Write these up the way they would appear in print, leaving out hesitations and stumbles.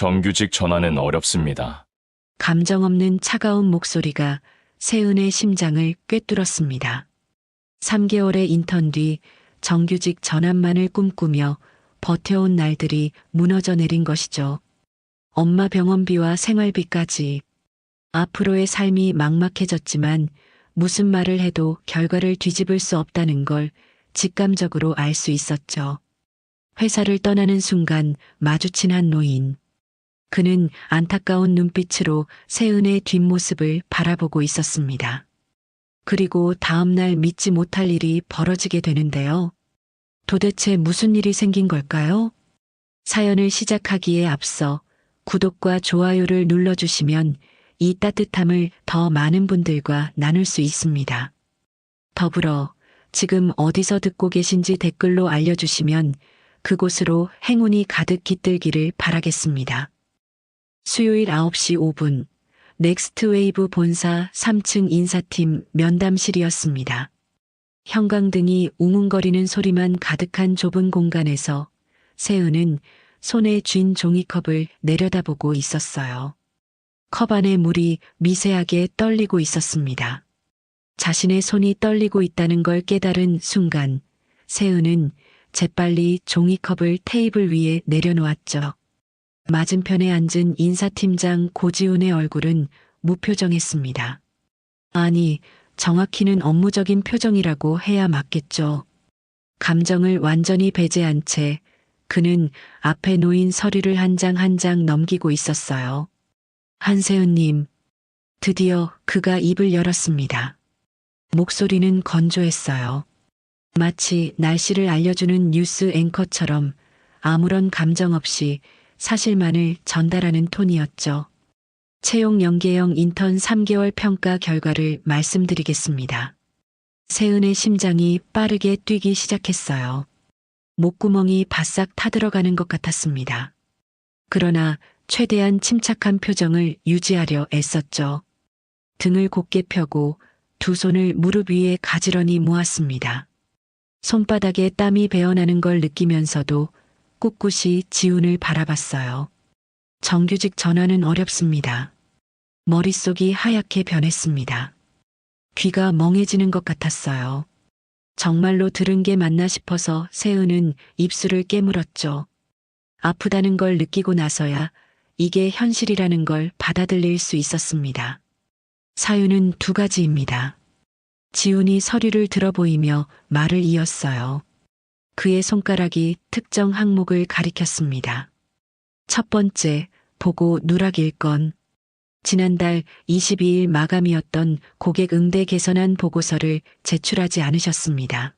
정규직 전환은 어렵습니다. 감정 없는 차가운 목소리가 세은의 심장을 꿰뚫었습니다. 3개월의 인턴 뒤 정규직 전환만을 꿈꾸며 버텨온 날들이 무너져 내린 것이죠. 엄마 병원비와 생활비까지. 앞으로의 삶이 막막해졌지만 무슨 말을 해도 결과를 뒤집을 수 없다는 걸 직감적으로 알 수 있었죠. 회사를 떠나는 순간 마주친 한 노인. 그는 안타까운 눈빛으로 세은의 뒷모습을 바라보고 있었습니다. 그리고 다음날 믿지 못할 일이 벌어지게 되는데요. 도대체 무슨 일이 생긴 걸까요? 사연을 시작하기에 앞서 구독과 좋아요를 눌러주시면 이 따뜻함을 더 많은 분들과 나눌 수 있습니다. 더불어 지금 어디서 듣고 계신지 댓글로 알려주시면 그곳으로 행운이 가득 깃들기를 바라겠습니다. 수요일 9시 5분 넥스트웨이브 본사 3층 인사팀 면담실이었습니다. 형광등이 웅웅거리는 소리만 가득한 좁은 공간에서 세은은 손에 쥔 종이컵을 내려다보고 있었어요. 컵 안에 물이 미세하게 떨리고 있었습니다. 자신의 손이 떨리고 있다는 걸 깨달은 순간 세은은 재빨리 종이컵을 테이블 위에 내려놓았죠. 맞은편에 앉은 인사팀장 고지훈의 얼굴은 무표정했습니다. 아니, 정확히는 업무적인 표정이라고 해야 맞겠죠. 감정을 완전히 배제한 채 그는 앞에 놓인 서류를 한 장 한 장 넘기고 있었어요. 한세은님, 드디어 그가 입을 열었습니다. 목소리는 건조했어요. 마치 날씨를 알려주는 뉴스 앵커처럼 아무런 감정 없이 사실만을 전달하는 톤이었죠. 채용 연계형 인턴 3개월 평가 결과를 말씀드리겠습니다. 세은의 심장이 빠르게 뛰기 시작했어요. 목구멍이 바싹 타들어가는 것 같았습니다. 그러나 최대한 침착한 표정을 유지하려 애썼죠. 등을 곧게 펴고 두 손을 무릎 위에 가지런히 모았습니다. 손바닥에 땀이 배어나는 걸 느끼면서도 꿋꿋이 지훈을 바라봤어요. 정규직 전환은 어렵습니다. 머릿속이 하얗게 변했습니다. 귀가 멍해지는 것 같았어요. 정말로 들은 게 맞나 싶어서 세은은 입술을 깨물었죠. 아프다는 걸 느끼고 나서야 이게 현실이라는 걸 받아들일 수 있었습니다. 사유는 두 가지입니다. 지훈이 서류를 들어보이며 말을 이었어요. 그의 손가락이 특정 항목을 가리켰습니다. 첫 번째, 보고 누락일 건. 지난달 22일 마감이었던 고객 응대 개선안 보고서를 제출하지 않으셨습니다.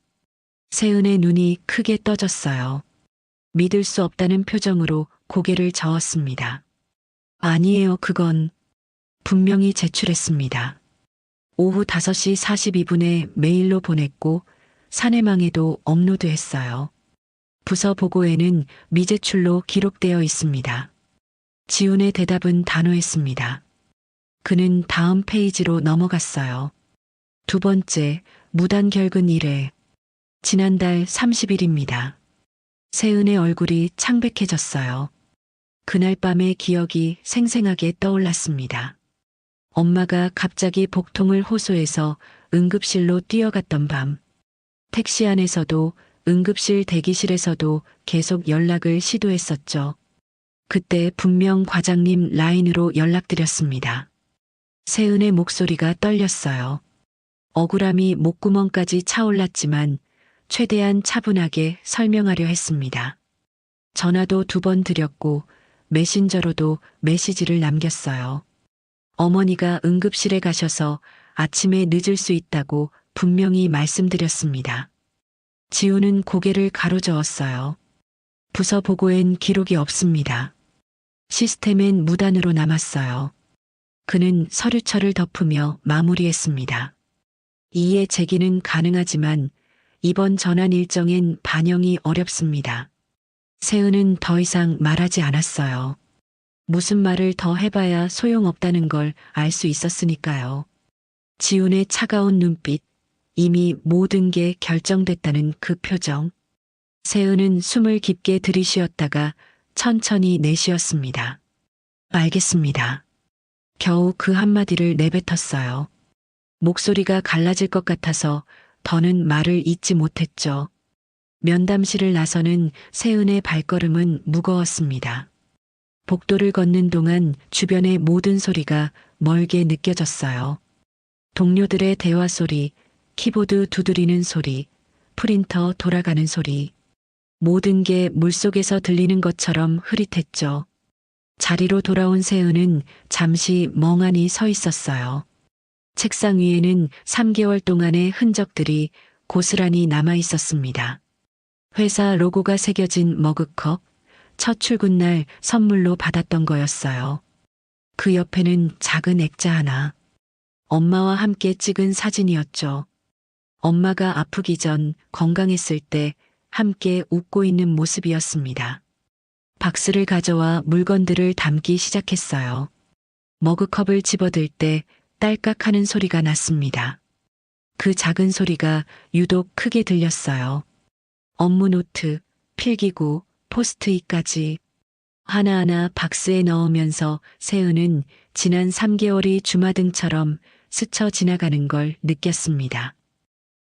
세은의 눈이 크게 떠졌어요. 믿을 수 없다는 표정으로 고개를 저었습니다. 아니에요, 그건. 분명히 제출했습니다. 오후 5시 42분에 메일로 보냈고 사내망에도 업로드했어요. 부서 보고에는 미제출로 기록되어 있습니다. 지훈의 대답은 단호했습니다. 그는 다음 페이지로 넘어갔어요. 두 번째, 무단 결근 1회. 지난달 30일입니다. 세은의 얼굴이 창백해졌어요. 그날 밤의 기억이 생생하게 떠올랐습니다. 엄마가 갑자기 복통을 호소해서 응급실로 뛰어갔던 밤. 택시 안에서도 응급실 대기실에서도 계속 연락을 시도했었죠. 그때 분명 과장님 라인으로 연락드렸습니다. 세은의 목소리가 떨렸어요. 억울함이 목구멍까지 차올랐지만 최대한 차분하게 설명하려 했습니다. 전화도 2번 드렸고 메신저로도 메시지를 남겼어요. 어머니가 응급실에 가셔서 아침에 늦을 수 있다고 분명히 말씀드렸습니다. 지훈은 고개를 가로저었어요. 부서 보고엔 기록이 없습니다. 시스템엔 무단으로 남았어요. 그는 서류철을 덮으며 마무리했습니다. 이해 제기는 가능하지만 이번 전환 일정엔 반영이 어렵습니다. 세은은 더 이상 말하지 않았어요. 무슨 말을 더 해봐야 소용없다는 걸 알 수 있었으니까요. 지훈의 차가운 눈빛, 이미 모든 게 결정됐다는 그 표정. 세은은 숨을 깊게 들이쉬었다가 천천히 내쉬었습니다. 알겠습니다. 겨우 그 한마디를 내뱉었어요. 목소리가 갈라질 것 같아서 더는 말을 잇지 못했죠. 면담실을 나서는 세은의 발걸음은 무거웠습니다. 복도를 걷는 동안 주변의 모든 소리가 멀게 느껴졌어요. 동료들의 대화 소리, 키보드 두드리는 소리, 프린터 돌아가는 소리. 모든 게 물속에서 들리는 것처럼 흐릿했죠. 자리로 돌아온 세은은 잠시 멍하니 서 있었어요. 책상 위에는 3개월 동안의 흔적들이 고스란히 남아 있었습니다. 회사 로고가 새겨진 머그컵, 첫 출근 날 선물로 받았던 거였어요. 그 옆에는 작은 액자 하나. 엄마와 함께 찍은 사진이었죠. 엄마가 아프기 전 건강했을 때 함께 웃고 있는 모습이었습니다. 박스를 가져와 물건들을 담기 시작했어요. 머그컵을 집어들 때 딸깍 하는 소리가 났습니다. 그 작은 소리가 유독 크게 들렸어요. 업무 노트, 필기구, 포스트잇까지 하나하나 박스에 넣으면서 세은은 지난 3개월이 주마등처럼 스쳐 지나가는 걸 느꼈습니다.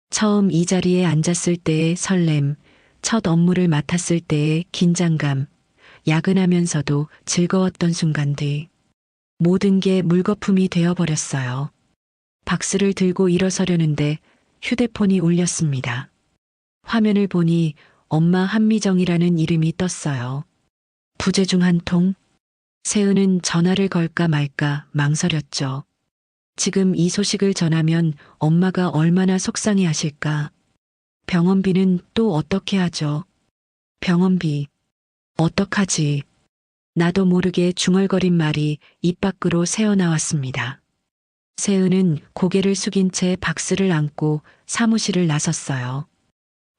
처음 이 자리에 앉았을 때의 설렘, 첫 업무를 맡았을 때의 긴장감, 야근하면서도 즐거웠던 순간들. 모든 게 물거품이 되어버렸어요. 박스를 들고 일어서려는데 휴대폰이 울렸습니다. 화면을 보니 엄마 한미정이라는 이름이 떴어요. 부재 중 한 통? 세은은 전화를 걸까 말까 망설였죠. 지금 이 소식을 전하면 엄마가 얼마나 속상해 하실까. 병원비는 또 어떻게 하죠? 병원비. 어떡하지? 나도 모르게 중얼거린 말이 입 밖으로 새어나왔습니다. 세은은 고개를 숙인 채 박스를 안고 사무실을 나섰어요.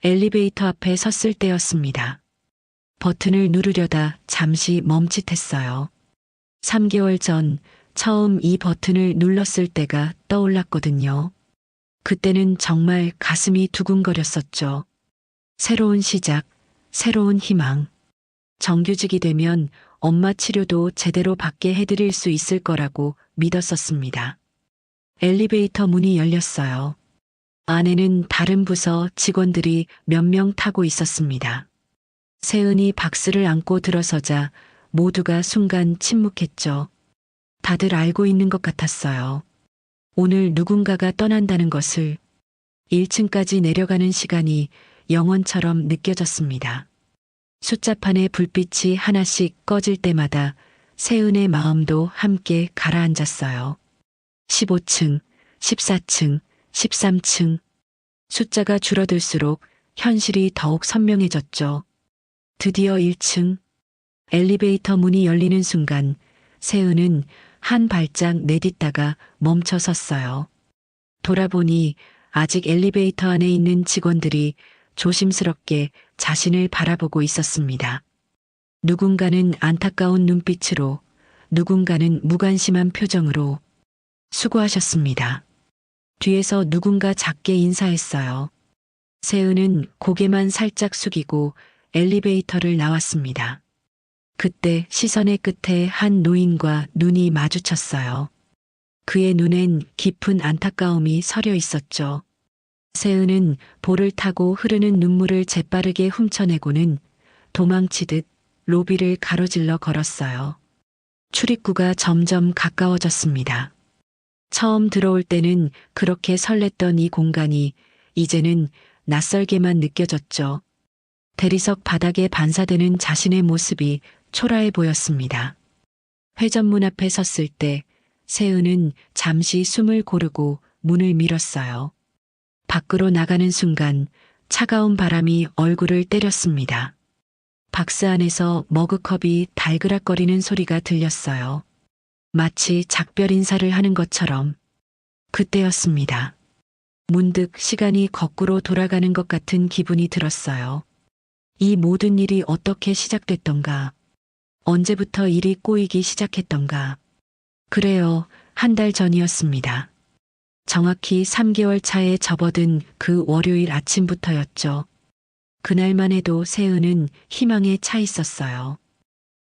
엘리베이터 앞에 섰을 때였습니다. 버튼을 누르려다 잠시 멈칫했어요. 3개월 전 처음 이 버튼을 눌렀을 때가 떠올랐거든요. 그때는 정말 가슴이 두근거렸었죠. 새로운 시작, 새로운 희망. 정규직이 되면 엄마 치료도 제대로 받게 해드릴 수 있을 거라고 믿었었습니다. 엘리베이터 문이 열렸어요. 안에는 다른 부서 직원들이 몇 명 타고 있었습니다. 세은이 박스를 안고 들어서자 모두가 순간 침묵했죠. 다들 알고 있는 것 같았어요. 오늘 누군가가 떠난다는 것을. 1층까지 내려가는 시간이 영원처럼 느껴졌습니다. 숫자판의 불빛이 하나씩 꺼질 때마다 세은의 마음도 함께 가라앉았어요. 15층, 14층, 13층. 숫자가 줄어들수록 현실이 더욱 선명해졌죠. 드디어 1층. 엘리베이터 문이 열리는 순간 세은은 한 발짝 내딛다가 멈춰 섰어요. 돌아보니 아직 엘리베이터 안에 있는 직원들이 조심스럽게 자신을 바라보고 있었습니다. 누군가는 안타까운 눈빛으로, 누군가는 무관심한 표정으로. 수고하셨습니다. 뒤에서 누군가 작게 인사했어요. 세은은 고개만 살짝 숙이고 엘리베이터를 나왔습니다. 그때 시선의 끝에 한 노인과 눈이 마주쳤어요. 그의 눈엔 깊은 안타까움이 서려 있었죠. 세은은 볼을 타고 흐르는 눈물을 재빠르게 훔쳐내고는 도망치듯 로비를 가로질러 걸었어요. 출입구가 점점 가까워졌습니다. 처음 들어올 때는 그렇게 설렜던 이 공간이 이제는 낯설게만 느껴졌죠. 대리석 바닥에 반사되는 자신의 모습이 초라해 보였습니다. 회전문 앞에 섰을 때 세은은 잠시 숨을 고르고 문을 밀었어요. 밖으로 나가는 순간 차가운 바람이 얼굴을 때렸습니다. 박스 안에서 머그컵이 달그락거리는 소리가 들렸어요. 마치 작별 인사를 하는 것처럼. 그때였습니다. 문득 시간이 거꾸로 돌아가는 것 같은 기분이 들었어요. 이 모든 일이 어떻게 시작됐던가? 언제부터 일이 꼬이기 시작했던가? 그래요, 한 달 전이었습니다. 정확히 3개월 차에 접어든 그 월요일 아침부터였죠. 그날만 해도 세은은 희망에 차 있었어요.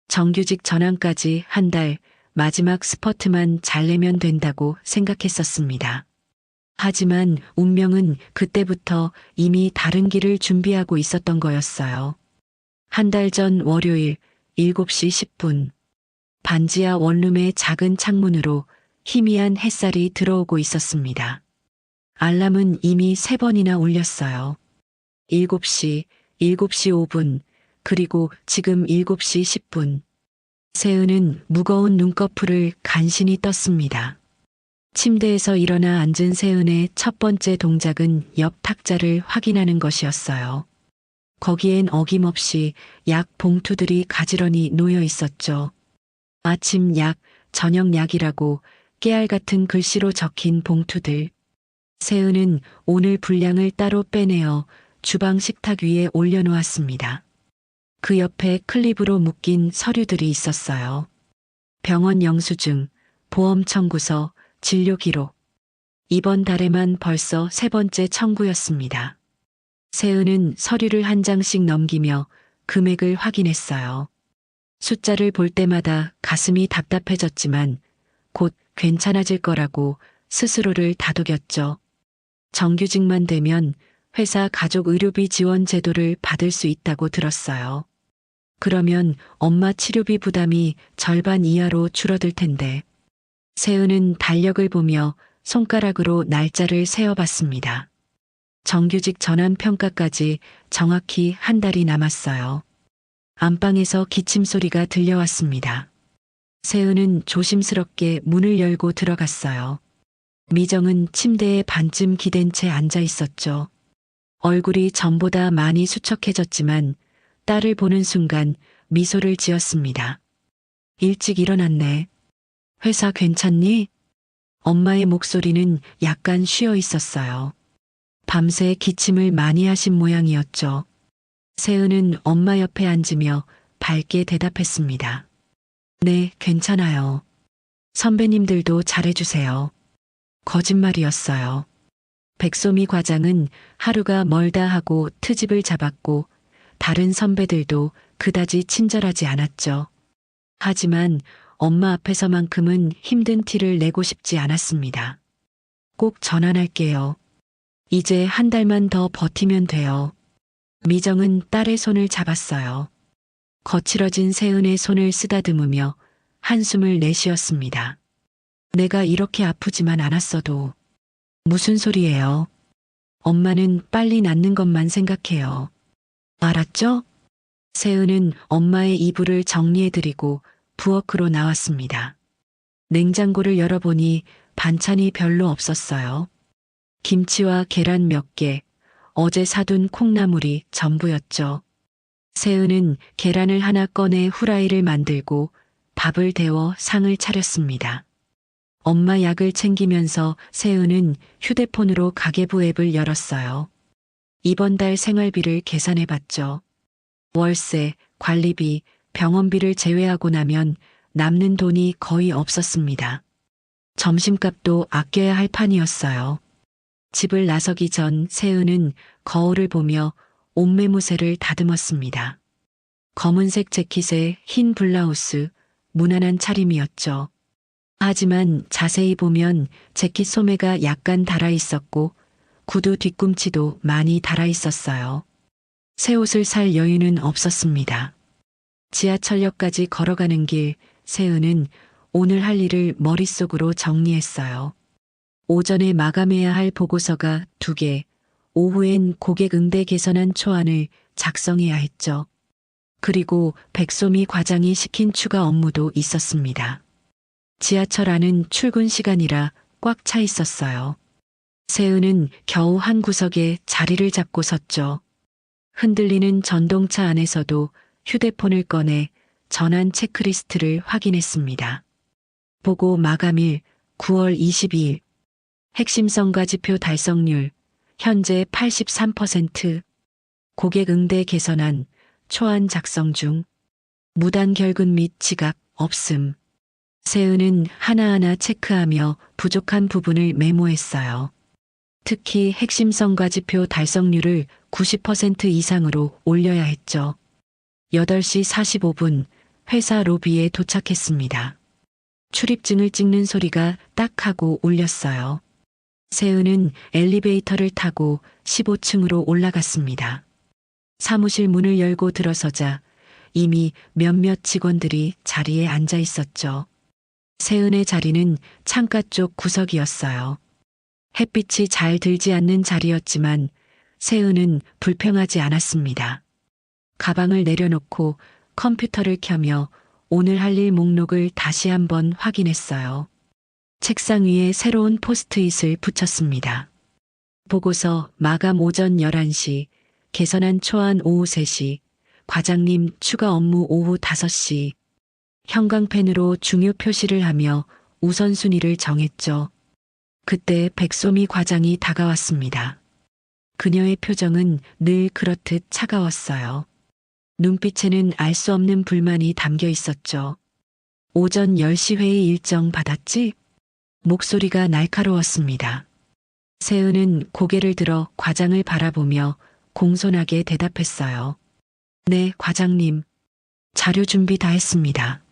정규직 전환까지 한 달, 마지막 스퍼트만 잘 내면 된다고 생각했었습니다. 하지만 운명은 그때부터 이미 다른 길을 준비하고 있었던 거였어요. 한 달 전 월요일 7시 10분. 반지하 원룸의 작은 창문으로 희미한 햇살이 들어오고 있었습니다. 알람은 이미 3번이나 울렸어요. 7시, 7시 5분, 그리고 지금 7시 10분. 세은은 무거운 눈꺼풀을 간신히 떴습니다. 침대에서 일어나 앉은 세은의 첫 번째 동작은 옆 탁자를 확인하는 것이었어요. 거기엔 어김없이 약 봉투들이 가지런히 놓여 있었죠. 아침 약, 저녁 약이라고 깨알 같은 글씨로 적힌 봉투들. 세은은 오늘 분량을 따로 빼내어 주방 식탁 위에 올려놓았습니다. 그 옆에 클립으로 묶인 서류들이 있었어요. 병원 영수증, 보험 청구서, 진료 기록. 이번 달에만 벌써 3번째 청구였습니다. 세은은 서류를 한 장씩 넘기며 금액을 확인했어요. 숫자를 볼 때마다 가슴이 답답해졌지만 곧 괜찮아질 거라고 스스로를 다독였죠. 정규직만 되면 회사 가족 의료비 지원 제도를 받을 수 있다고 들었어요. 그러면 엄마 치료비 부담이 절반 이하로 줄어들 텐데. 세은은 달력을 보며 손가락으로 날짜를 세어봤습니다. 정규직 전환 평가까지 정확히 한 달이 남았어요. 안방에서 기침 소리가 들려왔습니다. 세은은 조심스럽게 문을 열고 들어갔어요. 미정은 침대에 반쯤 기댄 채 앉아 있었죠. 얼굴이 전보다 많이 수척해졌지만 딸을 보는 순간 미소를 지었습니다. 일찍 일어났네. 회사 괜찮니? 엄마의 목소리는 약간 쉬어 있었어요. 밤새 기침을 많이 하신 모양이었죠. 세은은 엄마 옆에 앉으며 밝게 대답했습니다. 네, 괜찮아요. 선배님들도 잘해주세요. 거짓말이었어요. 백소미 과장은 하루가 멀다 하고 트집을 잡았고 다른 선배들도 그다지 친절하지 않았죠. 하지만 엄마 앞에서만큼은 힘든 티를 내고 싶지 않았습니다. 꼭 전환할게요. 이제 한 달만 더 버티면 돼요. 미정은 딸의 손을 잡았어요. 거칠어진 세은의 손을 쓰다듬으며 한숨을 내쉬었습니다. 내가 이렇게 아프지만 않았어도. 무슨 소리예요? 엄마는 빨리 낫는 것만 생각해요. 알았죠? 세은은 엄마의 이불을 정리해드리고 부엌으로 나왔습니다. 냉장고를 열어보니 반찬이 별로 없었어요. 김치와 계란 몇 개, 어제 사둔 콩나물이 전부였죠. 세은은 계란을 하나 꺼내 후라이를 만들고 밥을 데워 상을 차렸습니다. 엄마 약을 챙기면서 세은은 휴대폰으로 가계부 앱을 열었어요. 이번 달 생활비를 계산해봤죠. 월세, 관리비, 병원비를 제외하고 나면 남는 돈이 거의 없었습니다. 점심값도 아껴야 할 판이었어요. 집을 나서기 전 세은은 거울을 보며 옷매무새를 다듬었습니다. 검은색 재킷에 흰 블라우스, 무난한 차림이었죠. 하지만 자세히 보면 재킷 소매가 약간 달아 있었고 구두 뒤꿈치도 많이 달아 있었어요. 새 옷을 살 여유는 없었습니다. 지하철역까지 걸어가는 길, 세은은 오늘 할 일을 머릿속으로 정리했어요. 오전에 마감해야 할 보고서가 2개, 오후엔 고객 응대 개선안 초안을 작성해야 했죠. 그리고 백소미 과장이 시킨 추가 업무도 있었습니다. 지하철 안은 출근 시간이라 꽉 차 있었어요. 세은은 겨우 한 구석에 자리를 잡고 섰죠. 흔들리는 전동차 안에서도 휴대폰을 꺼내 전환 체크리스트를 확인했습니다. 보고 마감일 9월 22일. 핵심성과 지표 달성률 현재 83%. 고객 응대 개선안 초안 작성 중. 무단 결근 및 지각 없음. 세은은 하나하나 체크하며 부족한 부분을 메모했어요. 특히 핵심성과 지표 달성률을 90% 이상으로 올려야 했죠. 8시 45분 회사 로비에 도착했습니다. 출입증을 찍는 소리가 딱 하고 울렸어요. 세은은 엘리베이터를 타고 15층으로 올라갔습니다. 사무실 문을 열고 들어서자 이미 몇몇 직원들이 자리에 앉아 있었죠. 세은의 자리는 창가 쪽 구석이었어요. 햇빛이 잘 들지 않는 자리였지만 세은은 불평하지 않았습니다. 가방을 내려놓고 컴퓨터를 켜며 오늘 할 일 목록을 다시 한번 확인했어요. 책상 위에 새로운 포스트잇을 붙였습니다. 보고서 마감 오전 11시, 개선안 초안 오후 3시, 과장님 추가 업무 오후 5시. 형광펜으로 중요 표시를 하며 우선순위를 정했죠. 그때 백소미 과장이 다가왔습니다. 그녀의 표정은 늘 그렇듯 차가웠어요. 눈빛에는 알 수 없는 불만이 담겨 있었죠. 오전 10시 회의 일정 받았지? 목소리가 날카로웠습니다. 세은은 고개를 들어 과장을 바라보며 공손하게 대답했어요. 네, 과장님. 자료 준비 다 했습니다.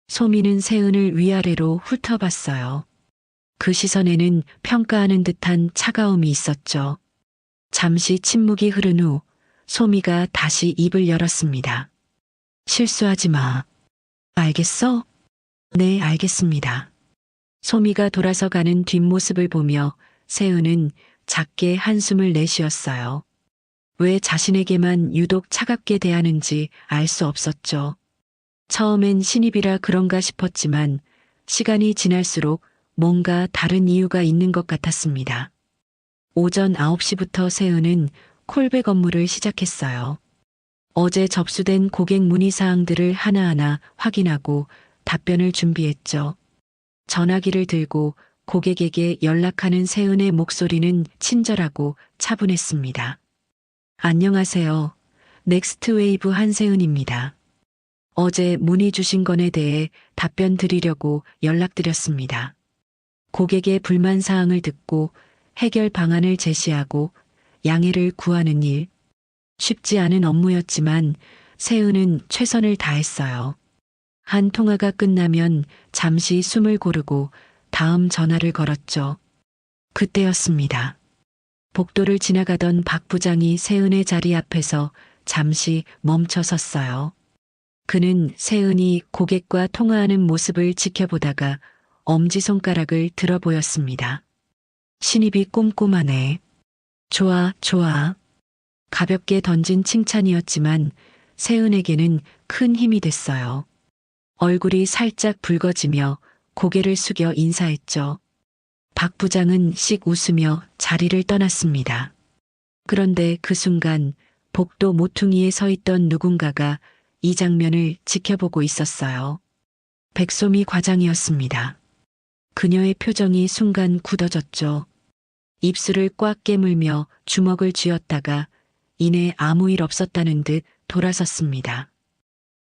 소미는 세은을 위아래로 훑어봤어요. 그 시선에는 평가하는 듯한 차가움이 있었죠. 잠시 침묵이 흐른 후 소미가 다시 입을 열었습니다. 실수하지 마. 알겠어? 네, 알겠습니다. 소미가 돌아서 가는 뒷모습을 보며 세은은 작게 한숨을 내쉬었어요. 왜 자신에게만 유독 차갑게 대하는지 알 수 없었죠. 처음엔 신입이라 그런가 싶었지만 시간이 지날수록 뭔가 다른 이유가 있는 것 같았습니다. 오전 9시부터 세은은 콜백 업무를 시작했어요. 어제 접수된 고객 문의사항들을 하나하나 확인하고 답변을 준비했죠. 전화기를 들고 고객에게 연락하는 세은의 목소리는 친절하고 차분했습니다. 안녕하세요. 넥스트웨이브 한세은입니다. 어제 문의 주신 건에 대해 답변 드리려고 연락드렸습니다. 고객의 불만 사항을 듣고 해결 방안을 제시하고 양해를 구하는 일. 쉽지 않은 업무였지만 세은은 최선을 다했어요. 한 통화가 끝나면 잠시 숨을 고르고 다음 전화를 걸었죠. 그때였습니다. 복도를 지나가던 박 부장이 세은의 자리 앞에서 잠시 멈춰 섰어요. 그는 세은이 고객과 통화하는 모습을 지켜보다가 엄지손가락을 들어 보였습니다. 신입이 꼼꼼하네. 좋아, 좋아. 가볍게 던진 칭찬이었지만 세은에게는 큰 힘이 됐어요. 얼굴이 살짝 붉어지며 고개를 숙여 인사했죠. 박 부장은 씩 웃으며 자리를 떠났습니다. 그런데 그 순간 복도 모퉁이에 서 있던 누군가가 이 장면을 지켜보고 있었어요. 백소미 과장이었습니다. 그녀의 표정이 순간 굳어졌죠. 입술을 꽉 깨물며 주먹을 쥐었다가 이내 아무 일 없었다는 듯 돌아섰습니다.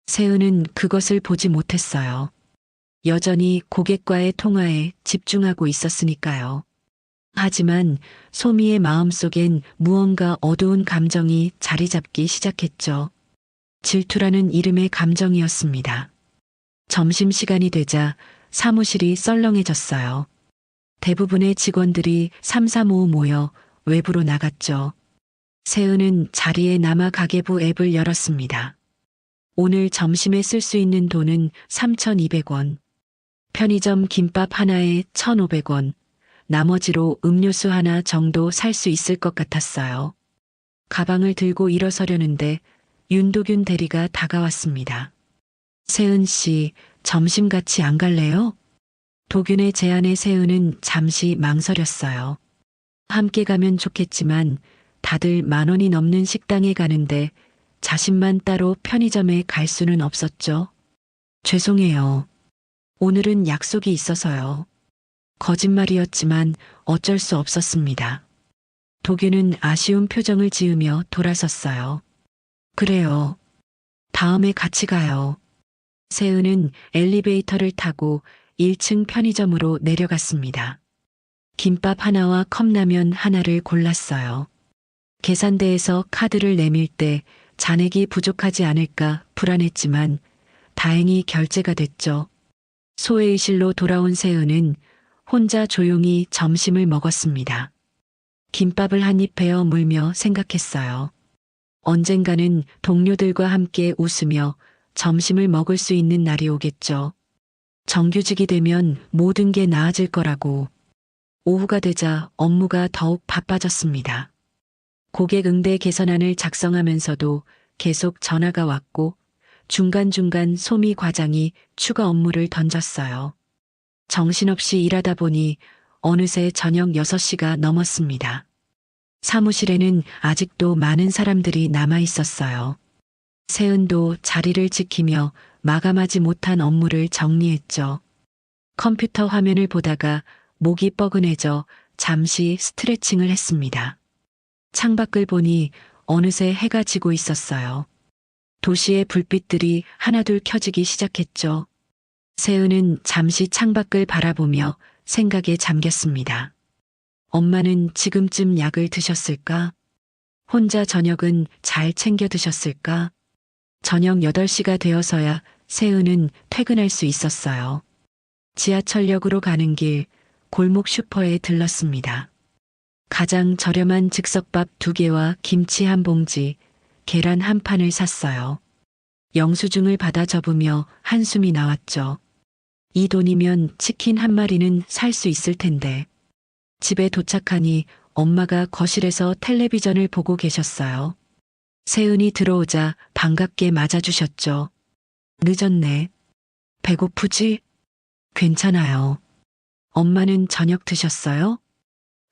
세은은 그것을 보지 못했어요. 여전히 고객과의 통화에 집중하고 있었으니까요. 하지만 소미의 마음속엔 무언가 어두운 감정이 자리 잡기 시작했죠. 질투라는 이름의 감정이었습니다. 점심시간이 되자 사무실이 썰렁해졌어요. 대부분의 직원들이 삼삼오오 모여 외부로 나갔죠. 세은은 자리에 남아 가계부 앱을 열었습니다. 오늘 점심에 쓸 수 있는 돈은 3,200원. 편의점 김밥 하나에 1,500원. 나머지로 음료수 하나 정도 살 수 있을 것 같았어요. 가방을 들고 일어서려는데 윤도균 대리가 다가왔습니다. 세은 씨, 점심 같이 안 갈래요? 도균의 제안에 세은은 잠시 망설였어요. 함께 가면 좋겠지만 다들 10,000원이 넘는 식당에 가는데 자신만 따로 편의점에 갈 수는 없었죠. 죄송해요. 오늘은 약속이 있어서요. 거짓말이었지만 어쩔 수 없었습니다. 도균은 아쉬운 표정을 지으며 돌아섰어요. 그래요. 다음에 같이 가요. 세은은 엘리베이터를 타고 1층 편의점으로 내려갔습니다. 김밥 하나와 컵라면 하나를 골랐어요. 계산대에서 카드를 내밀 때 잔액이 부족하지 않을까 불안했지만 다행히 결제가 됐죠. 소회의실로 돌아온 세은은 혼자 조용히 점심을 먹었습니다. 김밥을 한 입 베어 물며 생각했어요. 언젠가는 동료들과 함께 웃으며 점심을 먹을 수 있는 날이 오겠죠. 정규직이 되면 모든 게 나아질 거라고. 오후가 되자 업무가 더욱 바빠졌습니다. 고객 응대 개선안을 작성하면서도 계속 전화가 왔고 중간중간 소미 과장이 추가 업무를 던졌어요. 정신없이 일하다 보니 어느새 저녁 6시가 넘었습니다. 사무실에는 아직도 많은 사람들이 남아 있었어요. 세은도 자리를 지키며 마감하지 못한 업무를 정리했죠. 컴퓨터 화면을 보다가 목이 뻐근해져 잠시 스트레칭을 했습니다. 창밖을 보니 어느새 해가 지고 있었어요. 도시의 불빛들이 하나둘 켜지기 시작했죠. 세은은 잠시 창밖을 바라보며 생각에 잠겼습니다. 엄마는 지금쯤 약을 드셨을까? 혼자 저녁은 잘 챙겨 드셨을까? 저녁 8시가 되어서야 세은은 퇴근할 수 있었어요. 지하철역으로 가는 길 골목 슈퍼에 들렀습니다. 가장 저렴한 즉석밥 2개와 김치 한 봉지, 계란 한 판을 샀어요. 영수증을 받아 접으며 한숨이 나왔죠. 이 돈이면 치킨 한 마리는 살 수 있을 텐데. 집에 도착하니 엄마가 거실에서 텔레비전을 보고 계셨어요. 세은이 들어오자 반갑게 맞아주셨죠. 늦었네. 배고프지? 괜찮아요. 엄마는 저녁 드셨어요?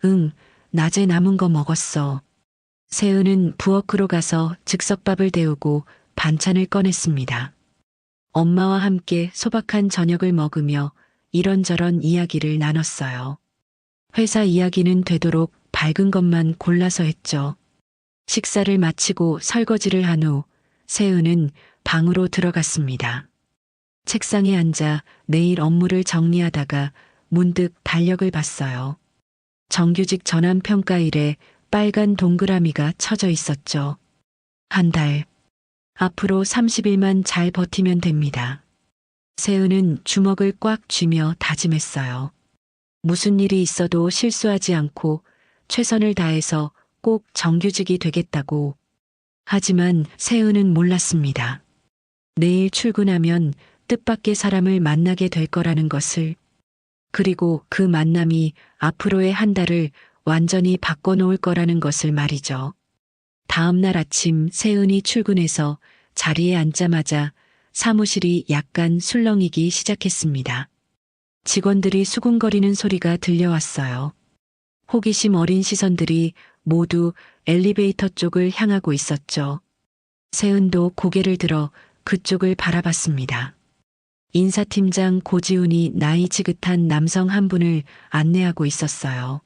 응, 낮에 남은 거 먹었어. 세은은 부엌으로 가서 즉석밥을 데우고 반찬을 꺼냈습니다. 엄마와 함께 소박한 저녁을 먹으며 이런저런 이야기를 나눴어요. 회사 이야기는 되도록 밝은 것만 골라서 했죠. 식사를 마치고 설거지를 한 후 세은은 방으로 들어갔습니다. 책상에 앉아 내일 업무를 정리하다가 문득 달력을 봤어요. 정규직 전환 평가일에 빨간 동그라미가 쳐져 있었죠. 한 달. 앞으로 30일만 잘 버티면 됩니다. 세은은 주먹을 꽉 쥐며 다짐했어요. 무슨 일이 있어도 실수하지 않고 최선을 다해서 꼭 정규직이 되겠다고. 하지만 세은은 몰랐습니다. 내일 출근하면 뜻밖의 사람을 만나게 될 거라는 것을. 그리고 그 만남이 앞으로의 한 달을 완전히 바꿔놓을 거라는 것을 말이죠. 다음 날 아침 세은이 출근해서 자리에 앉자마자 사무실이 약간 술렁이기 시작했습니다. 직원들이 수군거리는 소리가 들려왔어요. 호기심 어린 시선들이 모두 엘리베이터 쪽을 향하고 있었죠. 세은도 고개를 들어 그쪽을 바라봤습니다. 인사팀장 고지훈이 나이 지긋한 남성 한 분을 안내하고 있었어요.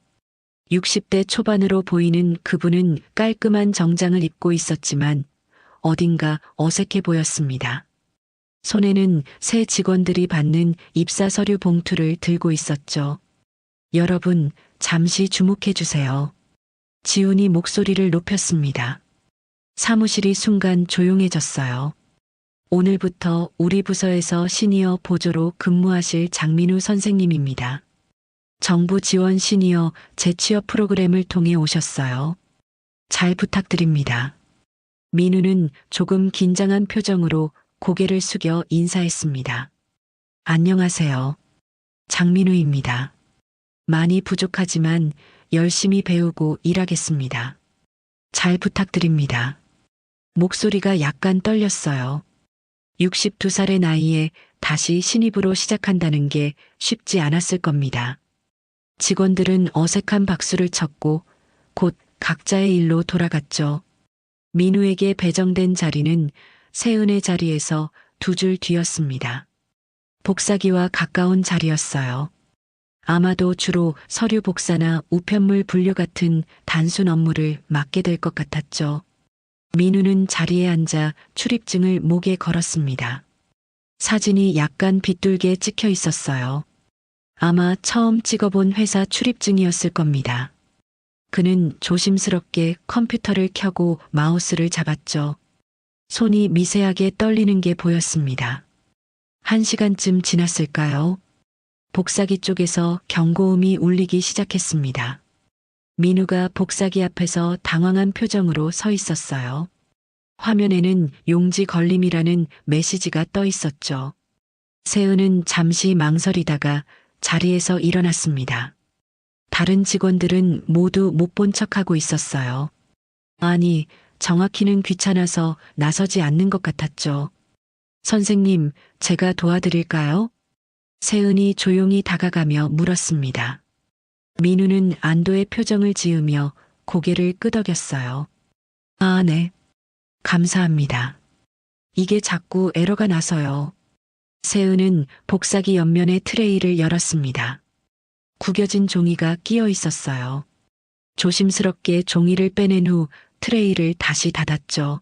60대 초반으로 보이는 그분은 깔끔한 정장을 입고 있었지만 어딘가 어색해 보였습니다. 손에는 새 직원들이 받는 입사 서류 봉투를 들고 있었죠. 여러분, 잠시 주목해 주세요. 지훈이 목소리를 높였습니다. 사무실이 순간 조용해졌어요. 오늘부터 우리 부서에서 시니어 보조로 근무하실 장민우 선생님입니다. 정부 지원 시니어 재취업 프로그램을 통해 오셨어요. 잘 부탁드립니다. 민우는 조금 긴장한 표정으로 고개를 숙여 인사했습니다. 안녕하세요. 장민우입니다. 많이 부족하지만 열심히 배우고 일하겠습니다. 잘 부탁드립니다. 목소리가 약간 떨렸어요. 62살의 나이에 다시 신입으로 시작한다는 게 쉽지 않았을 겁니다. 직원들은 어색한 박수를 쳤고 곧 각자의 일로 돌아갔죠. 민우에게 배정된 자리는 세은의 자리에서 2줄 뒤였습니다. 복사기와 가까운 자리였어요. 아마도 주로 서류 복사나 우편물 분류 같은 단순 업무를 맡게 될 것 같았죠. 민우는 자리에 앉아 출입증을 목에 걸었습니다. 사진이 약간 빗뚤게 찍혀 있었어요. 아마 처음 찍어본 회사 출입증이었을 겁니다. 그는 조심스럽게 컴퓨터를 켜고 마우스를 잡았죠. 손이 미세하게 떨리는 게 보였습니다. 1시간쯤 지났을까요? 복사기 쪽에서 경고음이 울리기 시작했습니다. 민우가 복사기 앞에서 당황한 표정으로 서 있었어요. 화면에는 용지 걸림이라는 메시지가 떠 있었죠. 세은은 잠시 망설이다가 자리에서 일어났습니다. 다른 직원들은 모두 못 본 척하고 있었어요. 아니, 정확히는 귀찮아서 나서지 않는 것 같았죠. 선생님, 제가 도와드릴까요? 세은이 조용히 다가가며 물었습니다. 민우는 안도의 표정을 지으며 고개를 끄덕였어요. 아, 네. 감사합니다. 이게 자꾸 에러가 나서요. 세은은 복사기 옆면의 트레이를 열었습니다. 구겨진 종이가 끼어 있었어요. 조심스럽게 종이를 빼낸 후 트레이를 다시 닫았죠.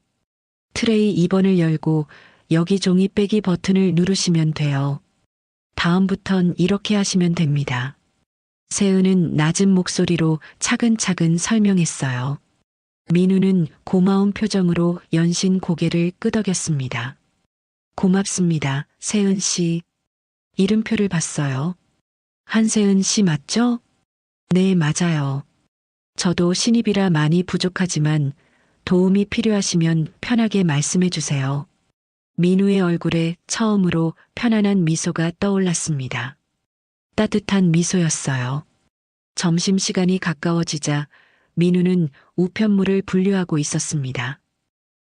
트레이 2번을 열고 여기 종이 빼기 버튼을 누르시면 돼요. 다음부턴 이렇게 하시면 됩니다. 세은은 낮은 목소리로 차근차근 설명했어요. 민우는 고마운 표정으로 연신 고개를 끄덕였습니다. 고맙습니다, 세은 씨. 이름표를 봤어요. 한세은 씨 맞죠? 네, 맞아요. 저도 신입이라 많이 부족하지만 도움이 필요하시면 편하게 말씀해 주세요. 민우의 얼굴에 처음으로 편안한 미소가 떠올랐습니다. 따뜻한 미소였어요. 점심시간이 가까워지자 민우는 우편물을 분류하고 있었습니다.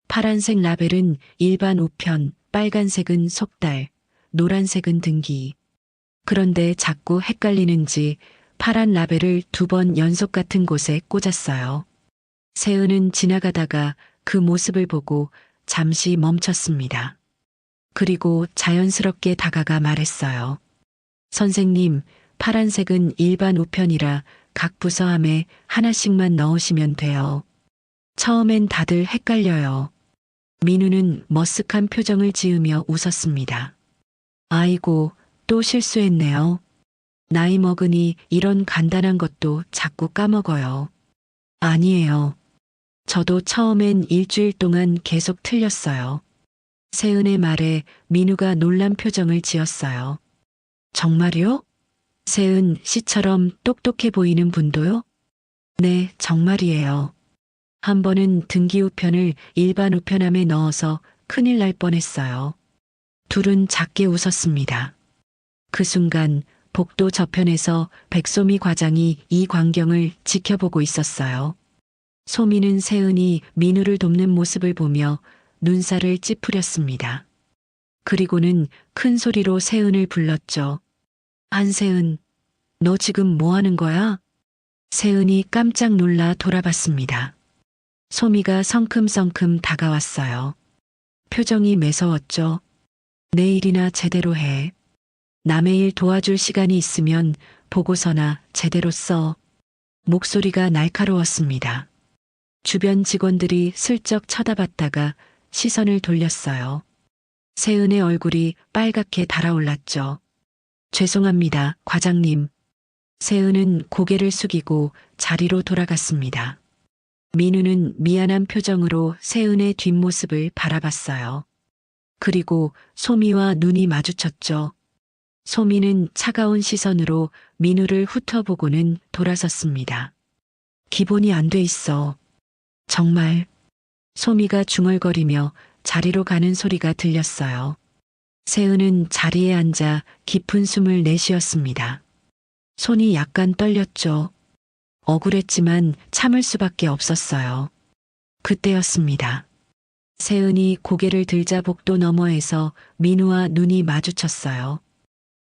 파란색 라벨은 일반 우편, 빨간색은 속달, 노란색은 등기. 그런데 자꾸 헷갈리는지 파란 라벨을 2번 연속 같은 곳에 꽂았어요. 세은은 지나가다가 그 모습을 보고 잠시 멈췄습니다. 그리고 자연스럽게 다가가 말했어요. 선생님, 파란색은 일반 우편이라 각 부서함에 하나씩만 넣으시면 돼요. 처음엔 다들 헷갈려요. 민우는 머쓱한 표정을 지으며 웃었습니다. 아이고, 또 실수했네요. 나이 먹으니 이런 간단한 것도 자꾸 까먹어요. 아니에요. 저도 처음엔 일주일 동안 계속 틀렸어요. 세은의 말에 민우가 놀란 표정을 지었어요. 정말요? 세은 씨처럼 똑똑해 보이는 분도요? 네, 정말이에요. 한 번은 등기 우편을 일반 우편함에 넣어서 큰일 날 뻔했어요. 둘은 작게 웃었습니다. 그 순간 복도 저편에서 백소미 과장이 이 광경을 지켜보고 있었어요. 소미는 세은이 민우를 돕는 모습을 보며 눈살을 찌푸렸습니다. 그리고는 큰 소리로 세은을 불렀죠. 한세은, 너 지금 뭐 하는 거야? 세은이 깜짝 놀라 돌아봤습니다. 소미가 성큼성큼 다가왔어요. 표정이 매서웠죠. 내 일이나 제대로 해. 남의 일 도와줄 시간이 있으면 보고서나 제대로 써. 목소리가 날카로웠습니다. 주변 직원들이 슬쩍 쳐다봤다가 시선을 돌렸어요. 세은의 얼굴이 빨갛게 달아올랐죠. 죄송합니다, 과장님. 세은은 고개를 숙이고 자리로 돌아갔습니다. 민우는 미안한 표정으로 세은의 뒷모습을 바라봤어요. 그리고 소미와 눈이 마주쳤죠. 소미는 차가운 시선으로 민우를 훑어보고는 돌아섰습니다. 기본이 안 돼 있어. 정말. 소미가 중얼거리며 자리로 가는 소리가 들렸어요. 세은은 자리에 앉아 깊은 숨을 내쉬었습니다. 손이 약간 떨렸죠. 억울했지만 참을 수밖에 없었어요. 그때였습니다. 세은이 고개를 들자 복도 너머에서 민우와 눈이 마주쳤어요.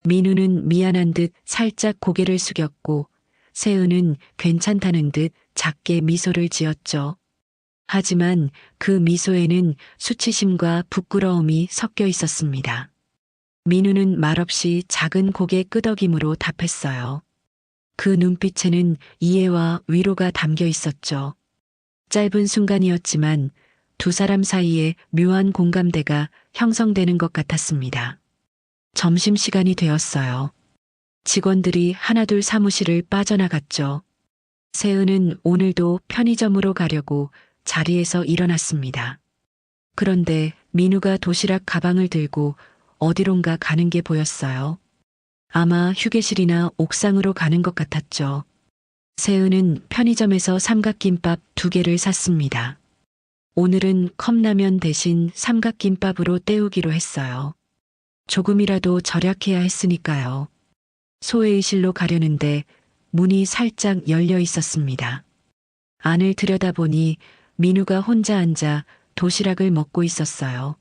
민우는 미안한 듯 살짝 고개를 숙였고 세은은 괜찮다는 듯 작게 미소를 지었죠. 하지만 그 미소에는 수치심과 부끄러움이 섞여 있었습니다. 민우는 말없이 작은 고개 끄덕임으로 답했어요. 그 눈빛에는 이해와 위로가 담겨 있었죠. 짧은 순간이었지만 두 사람 사이에 묘한 공감대가 형성되는 것 같았습니다. 점심시간이 되었어요. 직원들이 하나둘 사무실을 빠져나갔죠. 세은은 오늘도 편의점으로 가려고 자리에서 일어났습니다. 그런데 민우가 도시락 가방을 들고 어디론가 가는 게 보였어요. 아마 휴게실이나 옥상으로 가는 것 같았죠. 세은은 편의점에서 삼각김밥 2개를 샀습니다. 오늘은 컵라면 대신 삼각김밥으로 때우기로 했어요. 조금이라도 절약해야 했으니까요. 소회의실로 가려는데 문이 살짝 열려 있었습니다. 안을 들여다보니 민우가 혼자 앉아 도시락을 먹고 있었어요.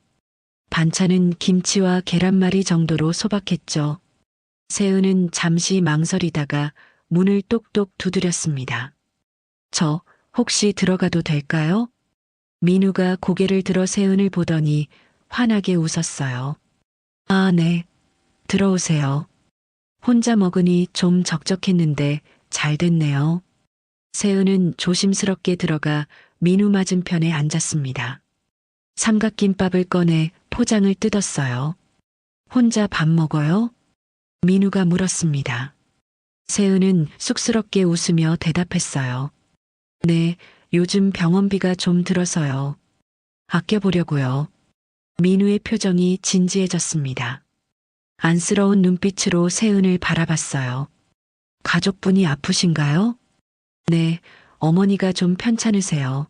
반찬은 김치와 계란말이 정도로 소박했죠. 세은은 잠시 망설이다가 문을 똑똑 두드렸습니다. 저 혹시 들어가도 될까요? 민우가 고개를 들어 세은을 보더니 환하게 웃었어요. 아, 네. 들어오세요. 혼자 먹으니 좀 적적했는데 잘 됐네요. 세은은 조심스럽게 들어가 민우 맞은편에 앉았습니다. 삼각김밥을 꺼내 포장을 뜯었어요. 혼자 밥 먹어요? 민우가 물었습니다. 세은은 쑥스럽게 웃으며 대답했어요. 네, 요즘 병원비가 좀 들어서요. 아껴보려고요. 민우의 표정이 진지해졌습니다. 안쓰러운 눈빛으로 세은을 바라봤어요. 가족분이 아프신가요? 네, 어머니가 좀 편찮으세요.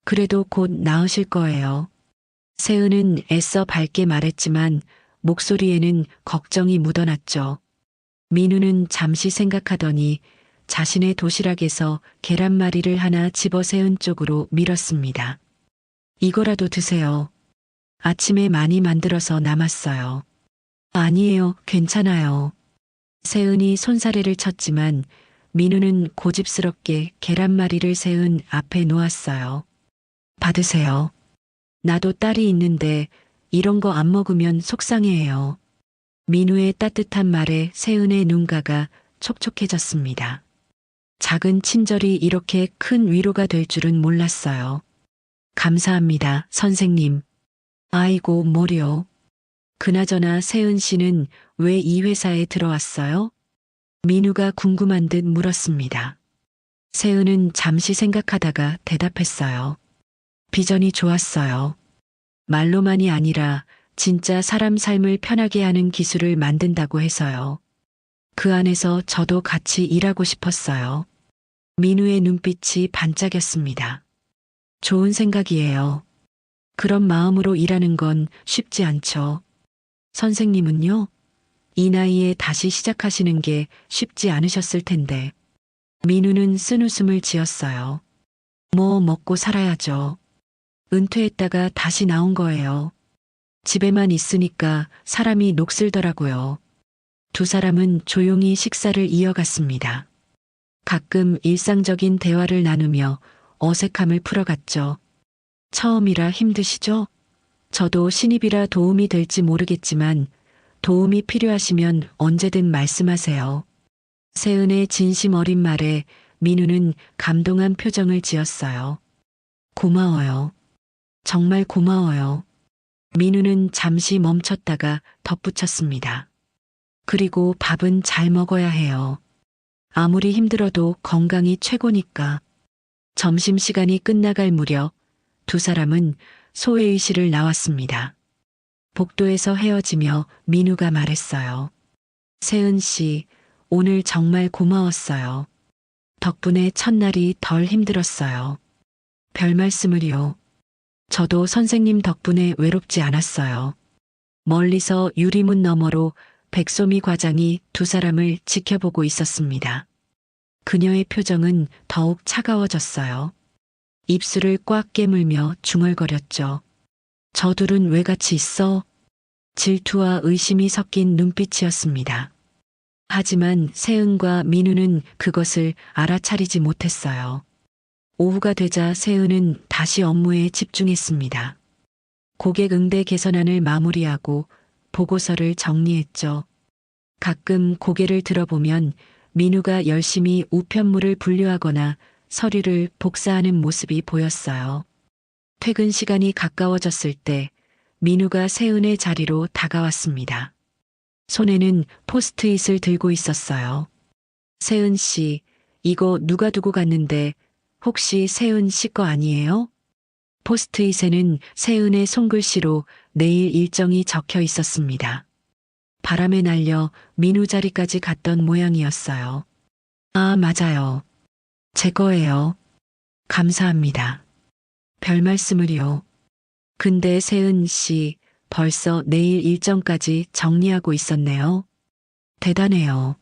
그래도 곧 나으실 거예요. 세은은 애써 밝게 말했지만 목소리에는 걱정이 묻어났죠. 민우는 잠시 생각하더니 자신의 도시락에서 계란말이를 하나 집어 세은 쪽으로 밀었습니다. 이거라도 드세요. 아침에 많이 만들어서 남았어요. 아니에요, 괜찮아요. 세은이 손사래를 쳤지만 민우는 고집스럽게 계란말이를 세은 앞에 놓았어요. 받으세요. 나도 딸이 있는데 이런 거 안 먹으면 속상해해요. 민우의 따뜻한 말에 세은의 눈가가 촉촉해졌습니다. 작은 친절이 이렇게 큰 위로가 될 줄은 몰랐어요. 감사합니다, 선생님. 아이고, 뭐려. 그나저나 세은 씨는 왜 이 회사에 들어왔어요? 민우가 궁금한 듯 물었습니다. 세은은 잠시 생각하다가 대답했어요. 비전이 좋았어요. 말로만이 아니라 진짜 사람 삶을 편하게 하는 기술을 만든다고 해서요. 그 안에서 저도 같이 일하고 싶었어요. 민우의 눈빛이 반짝였습니다. 좋은 생각이에요. 그런 마음으로 일하는 건 쉽지 않죠. 선생님은요? 이 나이에 다시 시작하시는 게 쉽지 않으셨을 텐데. 민우는 쓴웃음을 지었어요. 뭐 먹고 살아야죠. 은퇴했다가 다시 나온 거예요. 집에만 있으니까 사람이 녹슬더라고요. 두 사람은 조용히 식사를 이어갔습니다. 가끔 일상적인 대화를 나누며 어색함을 풀어갔죠. 처음이라 힘드시죠? 저도 신입이라 도움이 될지 모르겠지만 도움이 필요하시면 언제든 말씀하세요. 세은의 진심 어린 말에 민우는 감동한 표정을 지었어요. 고마워요. 정말 고마워요. 민우는 잠시 멈췄다가 덧붙였습니다. 그리고 밥은 잘 먹어야 해요. 아무리 힘들어도 건강이 최고니까. 점심시간이 끝나갈 무렵 두 사람은 소회의실을 나왔습니다. 복도에서 헤어지며 민우가 말했어요. 세은 씨, 오늘 정말 고마웠어요. 덕분에 첫날이 덜 힘들었어요. 별 말씀을요. 저도 선생님 덕분에 외롭지 않았어요. 멀리서 유리문 너머로 백소미 과장이 두 사람을 지켜보고 있었습니다. 그녀의 표정은 더욱 차가워졌어요. 입술을 꽉 깨물며 중얼거렸죠. 저 둘은 왜 같이 있어? 질투와 의심이 섞인 눈빛이었습니다. 하지만 세은과 민우는 그것을 알아차리지 못했어요. 오후가 되자 세은은 다시 업무에 집중했습니다. 고객 응대 개선안을 마무리하고 보고서를 정리했죠. 가끔 고개를 들어보면 민우가 열심히 우편물을 분류하거나 서류를 복사하는 모습이 보였어요. 퇴근 시간이 가까워졌을 때 민우가 세은의 자리로 다가왔습니다. 손에는 포스트잇을 들고 있었어요. 세은 씨, 이거 누가 두고 갔는데 혹시 세은 씨 거 아니에요? 포스트잇에는 세은의 손글씨로 내일 일정이 적혀 있었습니다. 바람에 날려 민우 자리까지 갔던 모양이었어요. 아, 맞아요. 제 거예요. 감사합니다. 별 말씀을요. 근데 세은 씨, 벌써 내일 일정까지 정리하고 있었네요. 대단해요.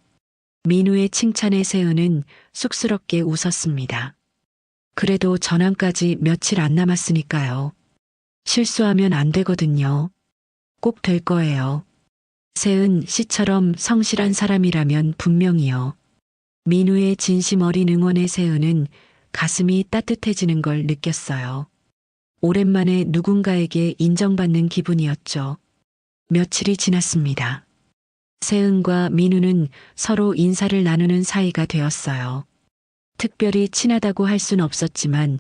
민우의 칭찬에 세은은 쑥스럽게 웃었습니다. 그래도 전환까지 며칠 안 남았으니까요. 실수하면 안 되거든요. 꼭 될 거예요. 세은 씨처럼 성실한 사람이라면 분명히요. 민우의 진심 어린 응원에 세은은 가슴이 따뜻해지는 걸 느꼈어요. 오랜만에 누군가에게 인정받는 기분이었죠. 며칠이 지났습니다. 세은과 민우는 서로 인사를 나누는 사이가 되었어요. 특별히 친하다고 할 순 없었지만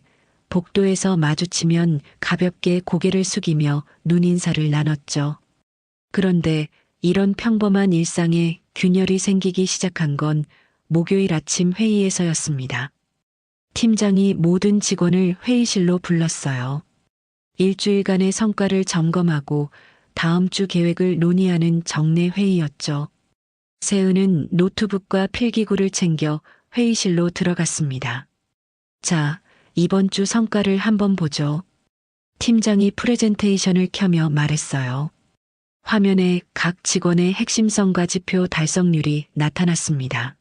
복도에서 마주치면 가볍게 고개를 숙이며 눈인사를 나눴죠. 그런데 이런 평범한 일상에 균열이 생기기 시작한 건 목요일 아침 회의에서였습니다. 팀장이 모든 직원을 회의실로 불렀어요. 일주일간의 성과를 점검하고 다음 주 계획을 논의하는 정례 회의였죠. 세은은 노트북과 필기구를 챙겨 회의실로 들어갔습니다. 자, 이번 주 성과를 한번 보죠. 팀장이 프레젠테이션을 켜며 말했어요. 화면에 각 직원의 핵심성과 지표 달성률이 나타났습니다.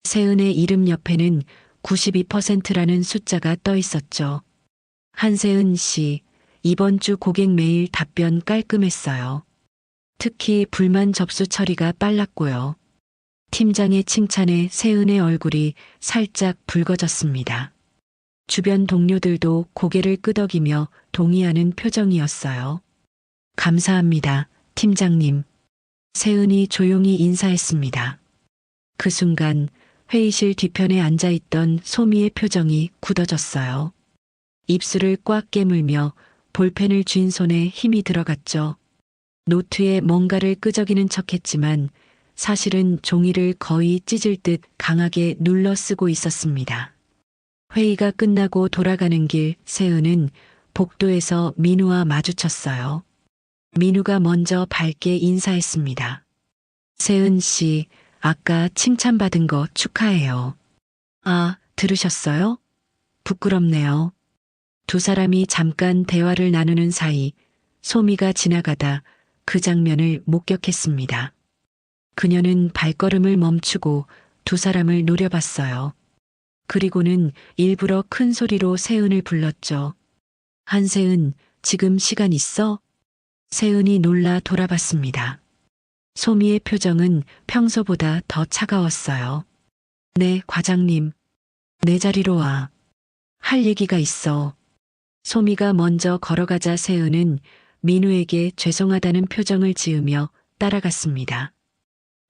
세은의 이름 옆에는 92%라는 숫자가 떠 있었죠. 한세은 씨, 이번 주 고객 메일 답변 깔끔했어요. 특히 불만 접수 처리가 빨랐고요. 팀장의 칭찬에 세은의 얼굴이 살짝 붉어졌습니다. 주변 동료들도 고개를 끄덕이며 동의하는 표정이었어요. 감사합니다, 팀장님. 세은이 조용히 인사했습니다. 그 순간 회의실 뒤편에 앉아있던 소미의 표정이 굳어졌어요. 입술을 꽉 깨물며 볼펜을 쥔 손에 힘이 들어갔죠. 노트에 뭔가를 끄적이는 척했지만 사실은 종이를 거의 찢을 듯 강하게 눌러 쓰고 있었습니다. 회의가 끝나고 돌아가는 길 세은은 복도에서 민우와 마주쳤어요. 민우가 먼저 밝게 인사했습니다. 세은 씨, 아까 칭찬받은 거 축하해요. 아, 들으셨어요? 부끄럽네요. 두 사람이 잠깐 대화를 나누는 사이 소미가 지나가다 그 장면을 목격했습니다. 그녀는 발걸음을 멈추고 두 사람을 노려봤어요. 그리고는 일부러 큰 소리로 세은을 불렀죠. 한세은, 지금 시간 있어? 세은이 놀라 돌아봤습니다. 소미의 표정은 평소보다 더 차가웠어요. 네, 과장님. 내 자리로 와. 할 얘기가 있어. 소미가 먼저 걸어가자 세은은 민우에게 죄송하다는 표정을 지으며 따라갔습니다.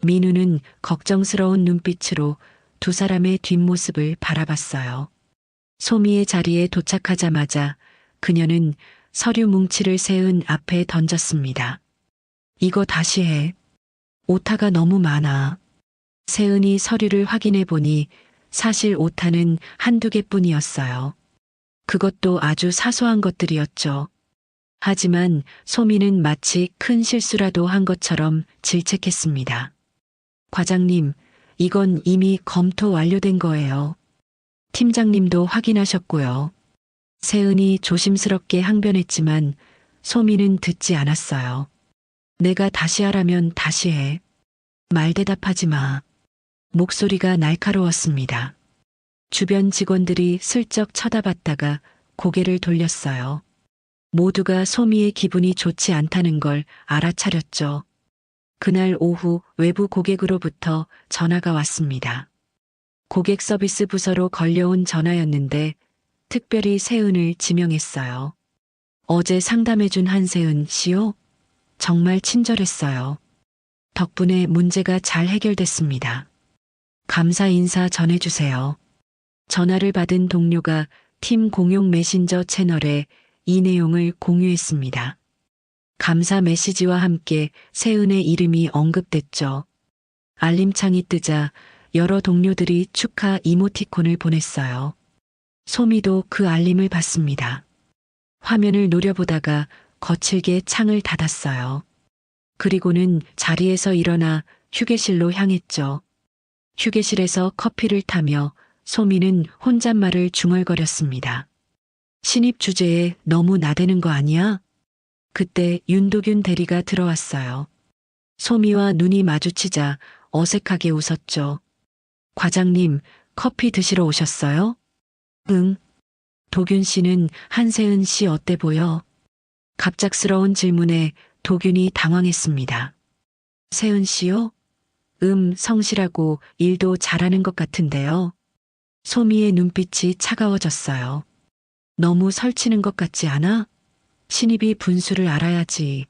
민우는 걱정스러운 눈빛으로 두 사람의 뒷모습을 바라봤어요. 소미의 자리에 도착하자마자 그녀는 서류 뭉치를 세은 앞에 던졌습니다. 이거 다시 해. 오타가 너무 많아. 세은이 서류를 확인해 보니 사실 오타는 한두 개뿐이었어요. 그것도 아주 사소한 것들이었죠. 하지만 소미는 마치 큰 실수라도 한 것처럼 질책했습니다. 과장님, 이건 이미 검토 완료된 거예요. 팀장님도 확인하셨고요. 세은이 조심스럽게 항변했지만 소미는 듣지 않았어요. 내가 다시 하라면 다시 해. 말 대답하지 마. 목소리가 날카로웠습니다. 주변 직원들이 슬쩍 쳐다봤다가 고개를 돌렸어요. 모두가 소미의 기분이 좋지 않다는 걸 알아차렸죠. 그날 오후 외부 고객으로부터 전화가 왔습니다. 고객 서비스 부서로 걸려온 전화였는데 특별히 세은을 지명했어요. 어제 상담해준 한세은 씨요? 정말 친절했어요. 덕분에 문제가 잘 해결됐습니다. 감사 인사 전해주세요. 전화를 받은 동료가 팀 공용 메신저 채널에 이 내용을 공유했습니다. 감사 메시지와 함께 세은의 이름이 언급됐죠. 알림창이 뜨자 여러 동료들이 축하 이모티콘을 보냈어요. 소미도 그 알림을 받습니다. 화면을 노려보다가 거칠게 창을 닫았어요. 그리고는 자리에서 일어나 휴게실로 향했죠. 휴게실에서 커피를 타며 소미는 혼잣말을 중얼거렸습니다. 신입 주제에 너무 나대는 거 아니야? 그때 윤도균 대리가 들어왔어요. 소미와 눈이 마주치자 어색하게 웃었죠. 과장님, 커피 드시러 오셨어요? 응. 도균 씨는 한세은 씨 어때 보여? 갑작스러운 질문에 도균이 당황했습니다. 세은 씨요? 성실하고 일도 잘하는 것 같은데요. 소미의 눈빛이 차가워졌어요. 너무 설치는 것 같지 않아? 신입이 분수를 알아야지.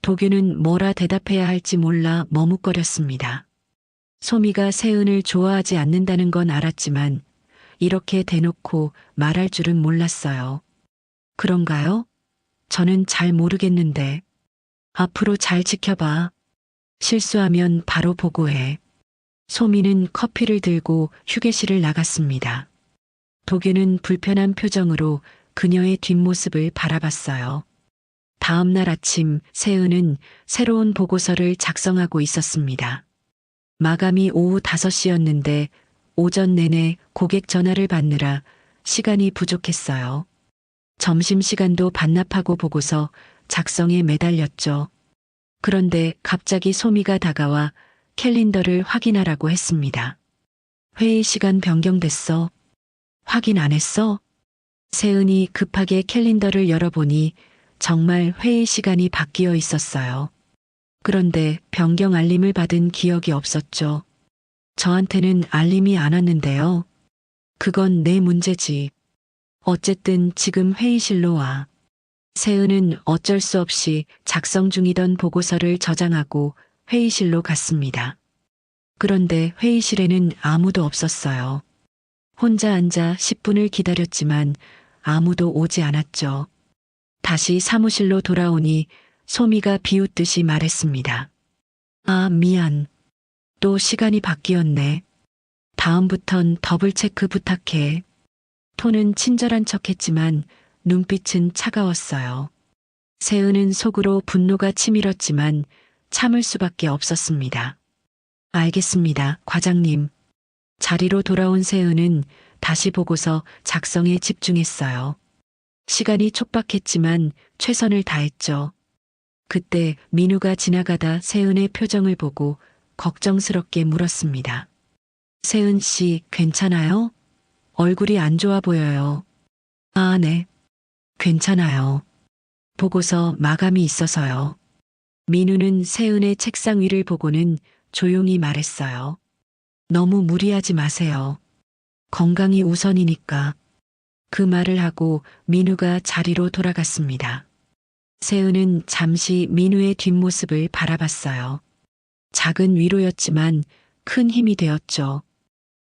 도균은 뭐라 대답해야 할지 몰라 머뭇거렸습니다. 소미가 세은을 좋아하지 않는다는 건 알았지만 이렇게 대놓고 말할 줄은 몰랐어요. 그런가요? 저는 잘 모르겠는데. 앞으로 잘 지켜봐. 실수하면 바로 보고해. 소미는 커피를 들고 휴게실을 나갔습니다. 도균은 불편한 표정으로 그녀의 뒷모습을 바라봤어요. 다음 날 아침 세은은 새로운 보고서를 작성하고 있었습니다. 마감이 오후 5시였는데 오전 내내 고객 전화를 받느라 시간이 부족했어요. 점심시간도 반납하고 보고서 작성에 매달렸죠. 그런데 갑자기 소미가 다가와 캘린더를 확인하라고 했습니다. 회의 시간 변경됐어. 확인 안 했어? 세은이 급하게 캘린더를 열어보니 정말 회의 시간이 바뀌어 있었어요. 그런데 변경 알림을 받은 기억이 없었죠. 저한테는 알림이 안 왔는데요. 그건 내 문제지. 어쨌든 지금 회의실로 와. 세은은 어쩔 수 없이 작성 중이던 보고서를 저장하고 회의실로 갔습니다. 그런데 회의실에는 아무도 없었어요. 혼자 앉아 10분을 기다렸지만 아무도 오지 않았죠. 다시 사무실로 돌아오니 소미가 비웃듯이 말했습니다. 아, 미안. 또 시간이 바뀌었네. 다음부턴 더블 체크 부탁해. 톤은 친절한 척했지만 눈빛은 차가웠어요. 세은은 속으로 분노가 치밀었지만 참을 수밖에 없었습니다. 알겠습니다, 과장님. 자리로 돌아온 세은은 다시 보고서 작성에 집중했어요. 시간이 촉박했지만 최선을 다했죠. 그때 민우가 지나가다 세은의 표정을 보고 걱정스럽게 물었습니다. 세은 씨, 괜찮아요? 얼굴이 안 좋아 보여요. 아, 네. 괜찮아요. 보고서 마감이 있어서요. 민우는 세은의 책상 위를 보고는 조용히 말했어요. 너무 무리하지 마세요. 건강이 우선이니까. 그 말을 하고 민우가 자리로 돌아갔습니다. 세은은 잠시 민우의 뒷모습을 바라봤어요. 작은 위로였지만 큰 힘이 되었죠.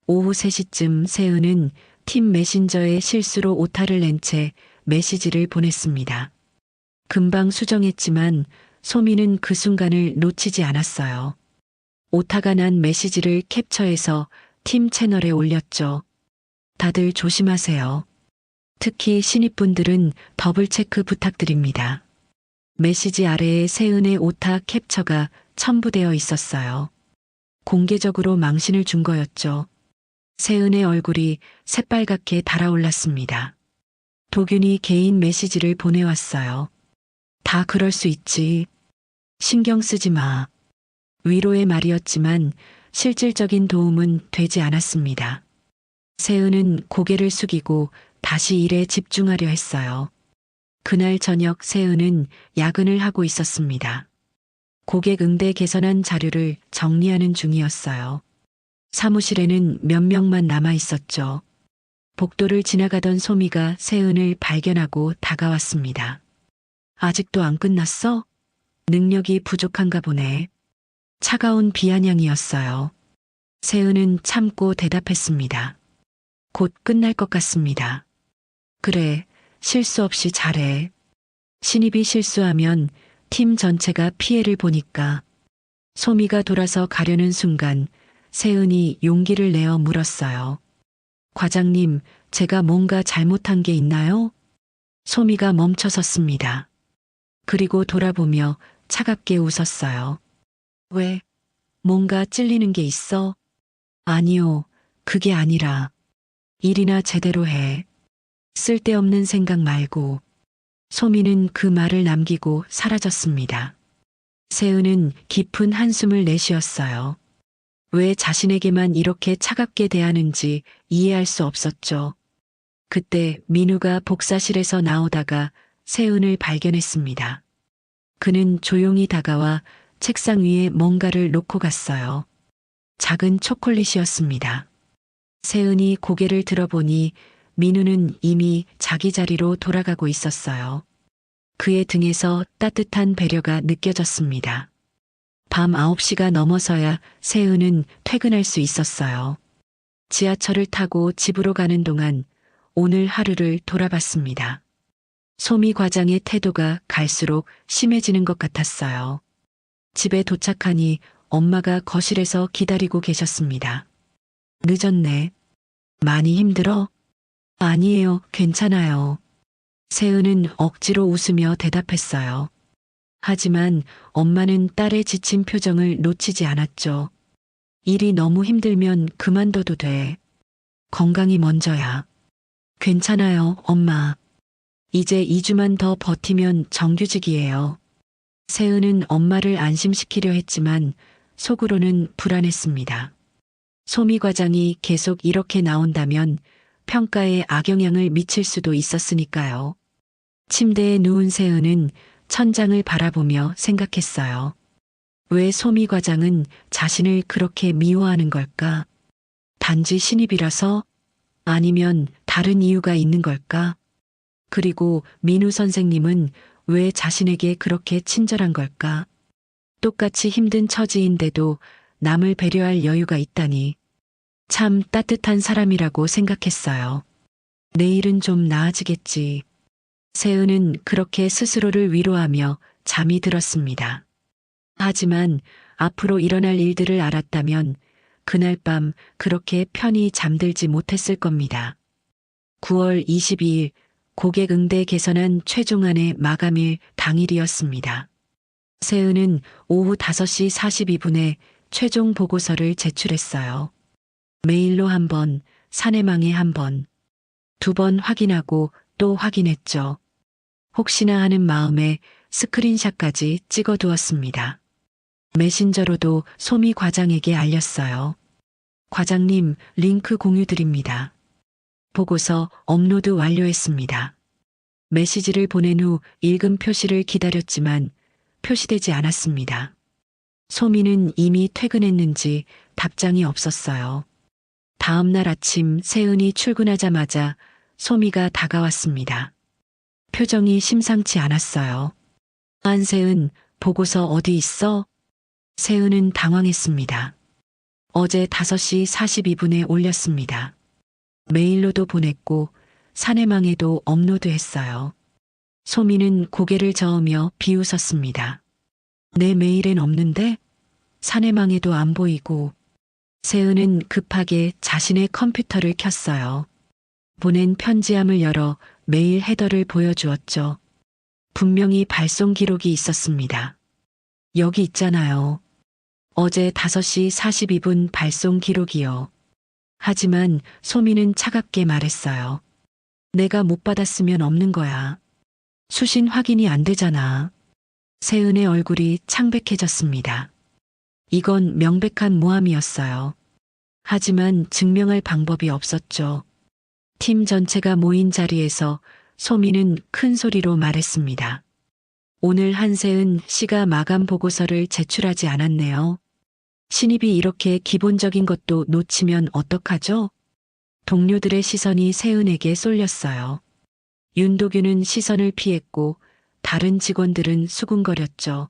오후 3시쯤 세은은 팀 메신저에 실수로 오타를 낸 채 메시지를 보냈습니다. 금방 수정했지만 소미는 그 순간을 놓치지 않았어요. 오타가 난 메시지를 캡처해서 팀 채널에 올렸죠. 다들 조심하세요. 특히 신입분들은 더블 체크 부탁드립니다. 메시지 아래에 세은의 오타 캡처가 첨부되어 있었어요. 공개적으로 망신을 준 거였죠. 세은의 얼굴이 새빨갛게 달아올랐습니다. 도균이 개인 메시지를 보내왔어요. 다 그럴 수 있지. 신경 쓰지 마. 위로의 말이었지만 실질적인 도움은 되지 않았습니다. 세은은 고개를 숙이고 다시 일에 집중하려 했어요. 그날 저녁 세은은 야근을 하고 있었습니다. 고객 응대 개선안 자료를 정리하는 중이었어요. 사무실에는 몇 명만 남아 있었죠. 복도를 지나가던 소미가 세은을 발견하고 다가왔습니다. 아직도 안 끝났어? 능력이 부족한가 보네. 차가운 비아냥이었어요. 세은은 참고 대답했습니다. 곧 끝날 것 같습니다. 그래, 실수 없이 잘해. 신입이 실수하면 팀 전체가 피해를 보니까. 소미가 돌아서 가려는 순간 세은이 용기를 내어 물었어요. 과장님, 제가 뭔가 잘못한 게 있나요? 소미가 멈춰섰습니다. 그리고 돌아보며 차갑게 웃었어요. 왜? 뭔가 찔리는 게 있어? 아니요, 그게 아니라 일이나 제대로 해. 쓸데없는 생각 말고. 소미는 그 말을 남기고 사라졌습니다. 세은은 깊은 한숨을 내쉬었어요. 왜 자신에게만 이렇게 차갑게 대하는지 이해할 수 없었죠. 그때 민우가 복사실에서 나오다가 세은을 발견했습니다. 그는 조용히 다가와 책상 위에 뭔가를 놓고 갔어요. 작은 초콜릿이었습니다. 세은이 고개를 들어보니 민우는 이미 자기 자리로 돌아가고 있었어요. 그의 등에서 따뜻한 배려가 느껴졌습니다. 밤 9시가 넘어서야 세은은 퇴근할 수 있었어요. 지하철을 타고 집으로 가는 동안 오늘 하루를 돌아봤습니다. 소미 과장의 태도가 갈수록 심해지는 것 같았어요. 집에 도착하니 엄마가 거실에서 기다리고 계셨습니다. 늦었네. 많이 힘들어? 아니에요, 괜찮아요. 세은은 억지로 웃으며 대답했어요. 하지만 엄마는 딸의 지친 표정을 놓치지 않았죠. 일이 너무 힘들면 그만둬도 돼. 건강이 먼저야. 괜찮아요, 엄마. 이제 2주만 더 버티면 정규직이에요. 세은은 엄마를 안심시키려 했지만 속으로는 불안했습니다. 소미 과장이 계속 이렇게 나온다면 평가에 악영향을 미칠 수도 있었으니까요. 침대에 누운 세은은 천장을 바라보며 생각했어요. 왜 소미 과장은 자신을 그렇게 미워하는 걸까? 단지 신입이라서? 아니면 다른 이유가 있는 걸까? 그리고 민우 선생님은 왜 자신에게 그렇게 친절한 걸까? 똑같이 힘든 처지인데도 남을 배려할 여유가 있다니. 참 따뜻한 사람이라고 생각했어요. 내일은 좀 나아지겠지. 세은은 그렇게 스스로를 위로하며 잠이 들었습니다. 하지만 앞으로 일어날 일들을 알았다면 그날 밤 그렇게 편히 잠들지 못했을 겁니다. 9월 22일 고객 응대 개선안 최종안의 마감일 당일이었습니다. 세은은 오후 5시 42분에 최종 보고서를 제출했어요. 메일로 한 번, 사내망에 한 번, 2번 확인하고 또 확인했죠. 혹시나 하는 마음에 스크린샷까지 찍어두었습니다. 메신저로도 소미 과장에게 알렸어요. 과장님, 링크 공유 드립니다. 보고서 업로드 완료했습니다. 메시지를 보낸 후 읽음 표시를 기다렸지만 표시되지 않았습니다. 소미는 이미 퇴근했는지 답장이 없었어요. 다음 날 아침 세은이 출근하자마자 소미가 다가왔습니다. 표정이 심상치 않았어요. 안세은, 보고서 어디 있어? 세은은 당황했습니다. 어제 5시 42분에 올렸습니다. 메일로도 보냈고 사내망에도 업로드했어요. 소미는 고개를 저으며 비웃었습니다. 내 메일엔 없는데? 사내망에도 안 보이고. 세은은 급하게 자신의 컴퓨터를 켰어요. 보낸 편지함을 열어 메일 헤더를 보여주었죠. 분명히 발송 기록이 있었습니다. 여기 있잖아요. 어제 5시 42분 발송 기록이요. 하지만 소미는 차갑게 말했어요. 내가 못 받았으면 없는 거야. 수신 확인이 안 되잖아. 세은의 얼굴이 창백해졌습니다. 이건 명백한 모함이었어요. 하지만 증명할 방법이 없었죠. 팀 전체가 모인 자리에서 소미는 큰 소리로 말했습니다. 오늘 한세은 씨가 마감 보고서를 제출하지 않았네요. 신입이 이렇게 기본적인 것도 놓치면 어떡하죠? 동료들의 시선이 세은에게 쏠렸어요. 윤도균은 시선을 피했고 다른 직원들은 수군거렸죠.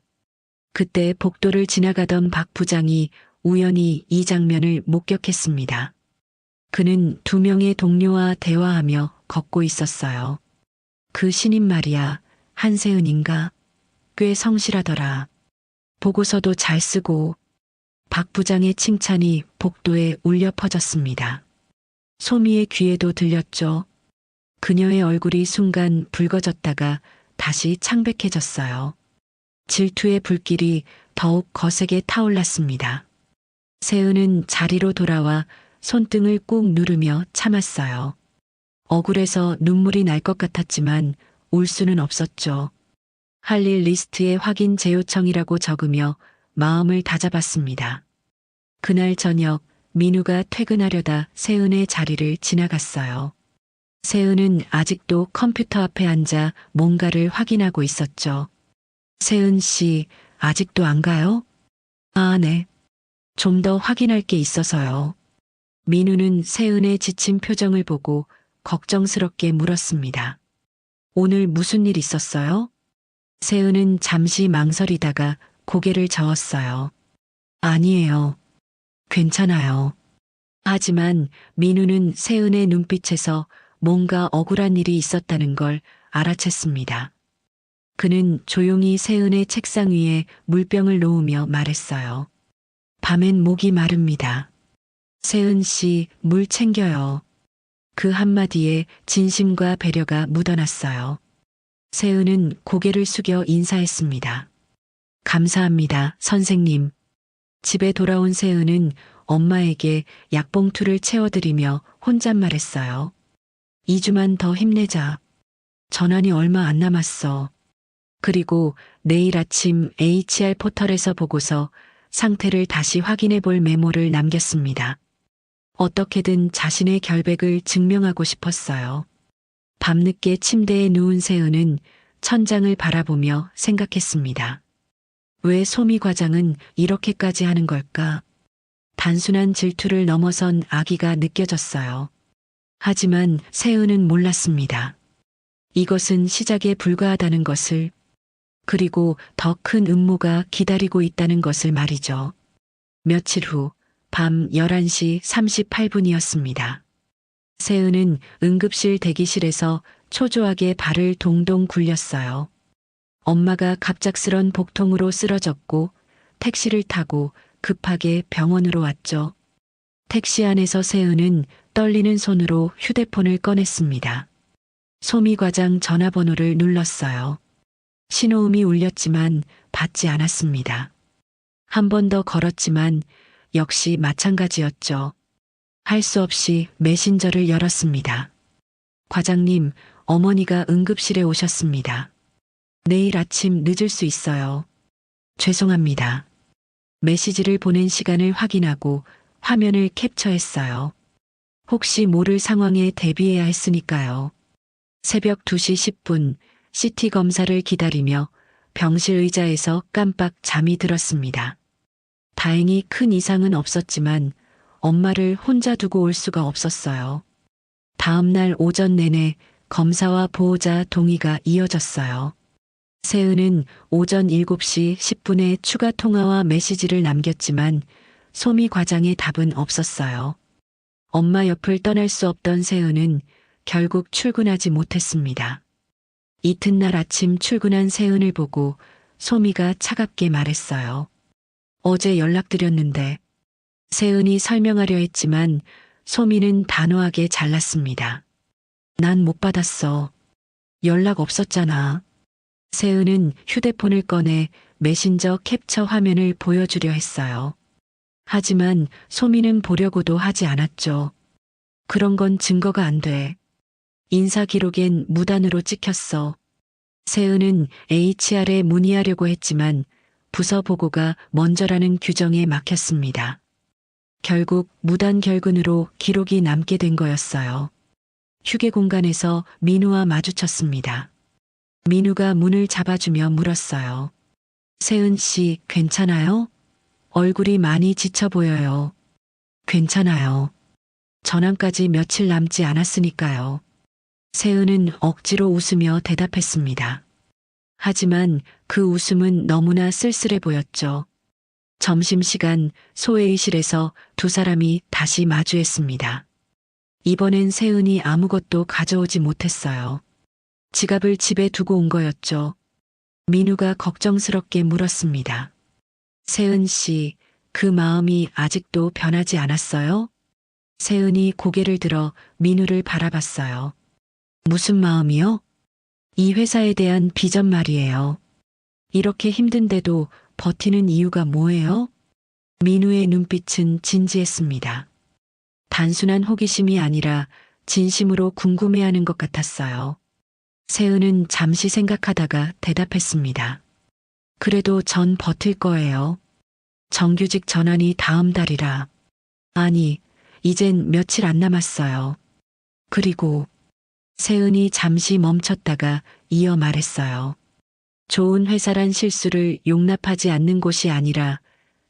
그때 복도를 지나가던 박 부장이 우연히 이 장면을 목격했습니다. 그는 2명의 동료와 대화하며 걷고 있었어요. 그 신입 말이야, 한세은인가? 꽤 성실하더라. 보고서도 잘 쓰고. 박 부장의 칭찬이 복도에 울려 퍼졌습니다. 소미의 귀에도 들렸죠. 그녀의 얼굴이 순간 붉어졌다가 다시 창백해졌어요. 질투의 불길이 더욱 거세게 타올랐습니다. 세은은 자리로 돌아와 손등을 꾹 누르며 참았어요. 억울해서 눈물이 날 것 같았지만 울 수는 없었죠. 할 일 리스트에 확인 재요청이라고 적으며 마음을 다잡았습니다. 그날 저녁 민우가 퇴근하려다 세은의 자리를 지나갔어요. 세은은 아직도 컴퓨터 앞에 앉아 뭔가를 확인하고 있었죠. 세은 씨, 아직도 안 가요? 아, 네. 좀 더 확인할 게 있어서요. 민우는 세은의 지친 표정을 보고 걱정스럽게 물었습니다. 오늘 무슨 일 있었어요? 세은은 잠시 망설이다가 고개를 저었어요. 아니에요. 괜찮아요. 하지만 민우는 세은의 눈빛에서 뭔가 억울한 일이 있었다는 걸 알아챘습니다. 그는 조용히 세은의 책상 위에 물병을 놓으며 말했어요. 밤엔 목이 마릅니다. 세은 씨, 물 챙겨요. 그 한마디에 진심과 배려가 묻어났어요. 세은은 고개를 숙여 인사했습니다. 감사합니다, 선생님. 집에 돌아온 세은은 엄마에게 약봉투를 채워드리며 혼잣말했어요. 2주만 더 힘내자. 전환이 얼마 안 남았어. 그리고 내일 아침 HR 포털에서 보고서 상태를 다시 확인해 볼 메모를 남겼습니다. 어떻게든 자신의 결백을 증명하고 싶었어요. 밤늦게 침대에 누운 세은은 천장을 바라보며 생각했습니다. 왜 소미 과장은 이렇게까지 하는 걸까? 단순한 질투를 넘어선 악의가 느껴졌어요. 하지만 세은은 몰랐습니다. 이것은 시작에 불과하다는 것을, 그리고 더 큰 음모가 기다리고 있다는 것을 말이죠. 며칠 후 밤 11시 38분이었습니다. 세은은 응급실 대기실에서 초조하게 발을 동동 굴렸어요. 엄마가 갑작스런 복통으로 쓰러졌고 택시를 타고 급하게 병원으로 왔죠. 택시 안에서 세은은 떨리는 손으로 휴대폰을 꺼냈습니다. 소미 과장 전화번호를 눌렀어요. 신호음이 울렸지만 받지 않았습니다. 한 번 더 걸었지만 역시 마찬가지였죠. 할 수 없이 메신저를 열었습니다. 과장님, 어머니가 응급실에 오셨습니다. 내일 아침 늦을 수 있어요. 죄송합니다. 메시지를 보낸 시간을 확인하고 화면을 캡처했어요. 혹시 모를 상황에 대비해야 했으니까요. 새벽 2시 10분 CT 검사를 기다리며 병실 의자에서 깜빡 잠이 들었습니다. 다행히 큰 이상은 없었지만 엄마를 혼자 두고 올 수가 없었어요. 다음 날 오전 내내 검사와 보호자 동의가 이어졌어요. 세은은 오전 7시 10분에 추가 통화와 메시지를 남겼지만 소미 과장의 답은 없었어요. 엄마 옆을 떠날 수 없던 세은은 결국 출근하지 못했습니다. 이튿날 아침 출근한 세은을 보고 소미가 차갑게 말했어요. 어제 연락드렸는데. 세은이 설명하려 했지만 소미는 단호하게 잘랐습니다. 난 못 받았어. 연락 없었잖아. 세은은 휴대폰을 꺼내 메신저 캡처 화면을 보여주려 했어요. 하지만 소미는 보려고도 하지 않았죠. 그런 건 증거가 안 돼. 인사 기록엔 무단으로 찍혔어. 세은은 HR에 문의하려고 했지만 부서 보고가 먼저라는 규정에 막혔습니다. 결국 무단 결근으로 기록이 남게 된 거였어요. 휴게 공간에서 민우와 마주쳤습니다. 민우가 문을 잡아주며 물었어요. 세은 씨, 괜찮아요? 얼굴이 많이 지쳐 보여요. 괜찮아요. 전환까지 며칠 남지 않았으니까요. 세은은 억지로 웃으며 대답했습니다. 하지만 그 웃음은 너무나 쓸쓸해 보였죠. 점심시간 소회의실에서 두 사람이 다시 마주했습니다. 이번엔 세은이 아무것도 가져오지 못했어요. 지갑을 집에 두고 온 거였죠. 민우가 걱정스럽게 물었습니다. 세은 씨, 그 마음이 아직도 변하지 않았어요? 세은이 고개를 들어 민우를 바라봤어요. 무슨 마음이요? 이 회사에 대한 비전 말이에요. 이렇게 힘든데도 버티는 이유가 뭐예요? 민우의 눈빛은 진지했습니다. 단순한 호기심이 아니라 진심으로 궁금해하는 것 같았어요. 세은은 잠시 생각하다가 대답했습니다. 그래도 전 버틸 거예요. 정규직 전환이 다음 달이라. 아니, 이젠 며칠 안 남았어요. 그리고 세은이 잠시 멈췄다가 이어 말했어요. 좋은 회사란 실수를 용납하지 않는 곳이 아니라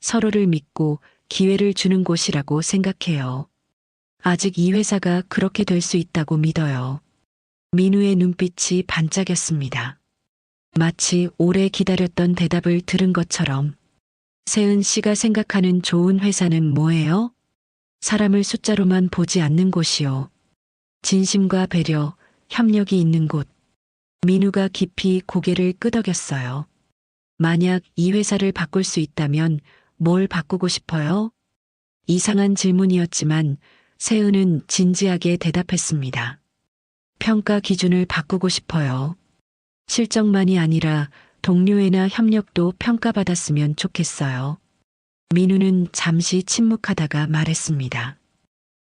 서로를 믿고 기회를 주는 곳이라고 생각해요. 아직 이 회사가 그렇게 될 수 있다고 믿어요. 민우의 눈빛이 반짝였습니다. 마치 오래 기다렸던 대답을 들은 것처럼. 세은 씨가 생각하는 좋은 회사는 뭐예요? 사람을 숫자로만 보지 않는 곳이요. 진심과 배려, 협력이 있는 곳. 민우가 깊이 고개를 끄덕였어요. 만약 이 회사를 바꿀 수 있다면 뭘 바꾸고 싶어요? 이상한 질문이었지만 세은은 진지하게 대답했습니다. 평가 기준을 바꾸고 싶어요. 실적만이 아니라 동료애나 협력도 평가받았으면 좋겠어요. 민우는 잠시 침묵하다가 말했습니다.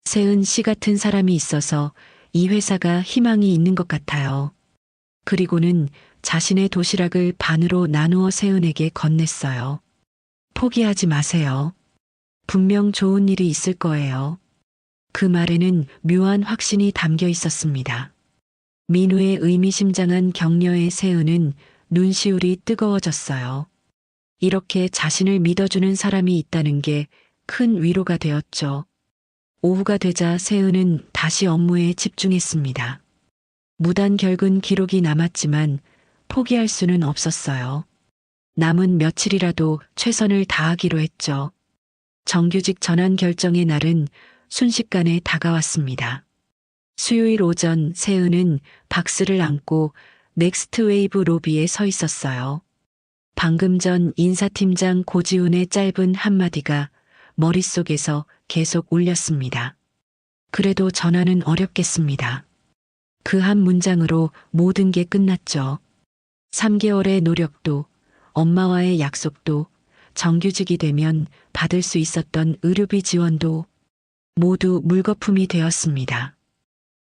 세은 씨 같은 사람이 있어서 이 회사가 희망이 있는 것 같아요. 그리고는 자신의 도시락을 반으로 나누어 세은에게 건넸어요. 포기하지 마세요. 분명 좋은 일이 있을 거예요. 그 말에는 묘한 확신이 담겨 있었습니다. 민우의 의미심장한 격려에 세은은 눈시울이 뜨거워졌어요. 이렇게 자신을 믿어주는 사람이 있다는 게 큰 위로가 되었죠. 오후가 되자 세은은 다시 업무에 집중했습니다. 무단결근 기록이 남았지만 포기할 수는 없었어요. 남은 며칠이라도 최선을 다하기로 했죠. 정규직 전환 결정의 날은 순식간에 다가왔습니다. 수요일 오전 세은은 박스를 안고 넥스트 웨이브 로비에 서 있었어요. 방금 전 인사팀장 고지훈의 짧은 한마디가 머릿속에서 계속 울렸습니다. 그래도 전환은 어렵겠습니다. 그 한 문장으로 모든 게 끝났죠. 3개월의 노력도, 엄마와의 약속도, 정규직이 되면 받을 수 있었던 의료비 지원도 모두 물거품이 되었습니다.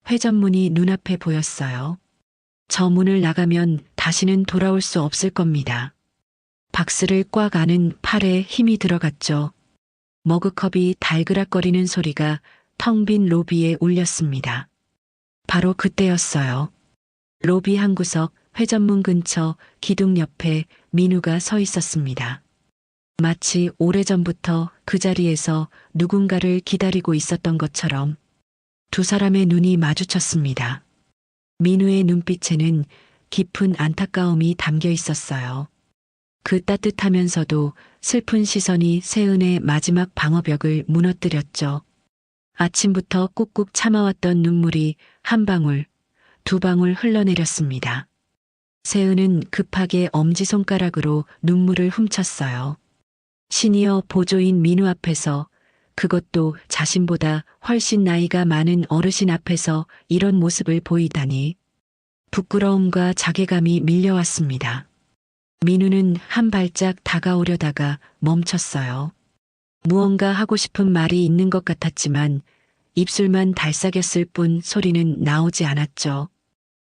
회전문이 눈앞에 보였어요. 저 문을 나가면 다시는 돌아올 수 없을 겁니다. 박스를 꽉 안은 팔에 힘이 들어갔죠. 머그컵이 달그락거리는 소리가 텅 빈 로비에 울렸습니다. 바로 그때였어요. 로비 한 구석 회전문 근처 기둥 옆에 민우가 서 있었습니다. 마치 오래전부터 그 자리에서 누군가를 기다리고 있었던 것처럼 두 사람의 눈이 마주쳤습니다. 민우의 눈빛에는 깊은 안타까움이 담겨 있었어요. 그 따뜻하면서도 슬픈 시선이 세은의 마지막 방어벽을 무너뜨렸죠. 아침부터 꾹꾹 참아왔던 눈물이 한 방울, 두 방울 흘러내렸습니다. 세은은 급하게 엄지손가락으로 눈물을 훔쳤어요. 시니어 보조인 민우 앞에서, 그것도 자신보다 훨씬 나이가 많은 어르신 앞에서 이런 모습을 보이다니. 부끄러움과 자괴감이 밀려왔습니다. 민우는 한 발짝 다가오려다가 멈췄어요. 무언가 하고 싶은 말이 있는 것 같았지만 입술만 달싹였을 뿐 소리는 나오지 않았죠.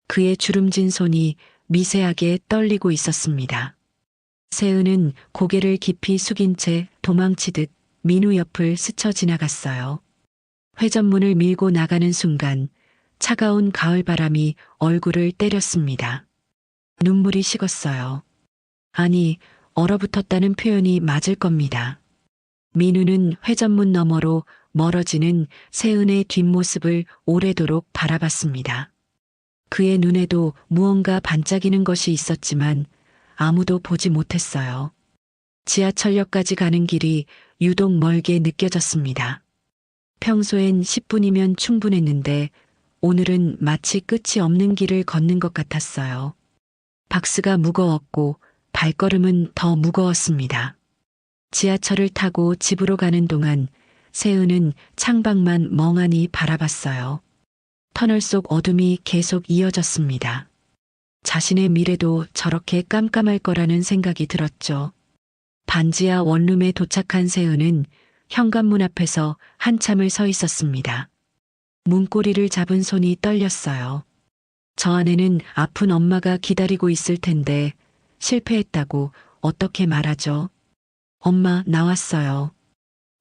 그의 주름진 손이 미세하게 떨리고 있었습니다. 세은은 고개를 깊이 숙인 채 도망치듯 민우 옆을 스쳐 지나갔어요. 회전문을 밀고 나가는 순간 차가운 가을바람이 얼굴을 때렸습니다. 눈물이 식었어요. 아니, 얼어붙었다는 표현이 맞을 겁니다. 민우는 회전문 너머로 멀어지는 세은의 뒷모습을 오래도록 바라봤습니다. 그의 눈에도 무언가 반짝이는 것이 있었지만 아무도 보지 못했어요. 지하철역까지 가는 길이 유독 멀게 느껴졌습니다. 평소엔 10분이면 충분했는데 오늘은 마치 끝이 없는 길을 걷는 것 같았어요. 박스가 무거웠고 발걸음은 더 무거웠습니다. 지하철을 타고 집으로 가는 동안 세은은 창밖만 멍하니 바라봤어요. 터널 속 어둠이 계속 이어졌습니다. 자신의 미래도 저렇게 깜깜할 거라는 생각이 들었죠. 반지하 원룸에 도착한 세은은 현관문 앞에서 한참을 서 있었습니다. 문고리를 잡은 손이 떨렸어요. 저 안에는 아픈 엄마가 기다리고 있을 텐데 실패했다고 어떻게 말하죠? 엄마, 나왔어요.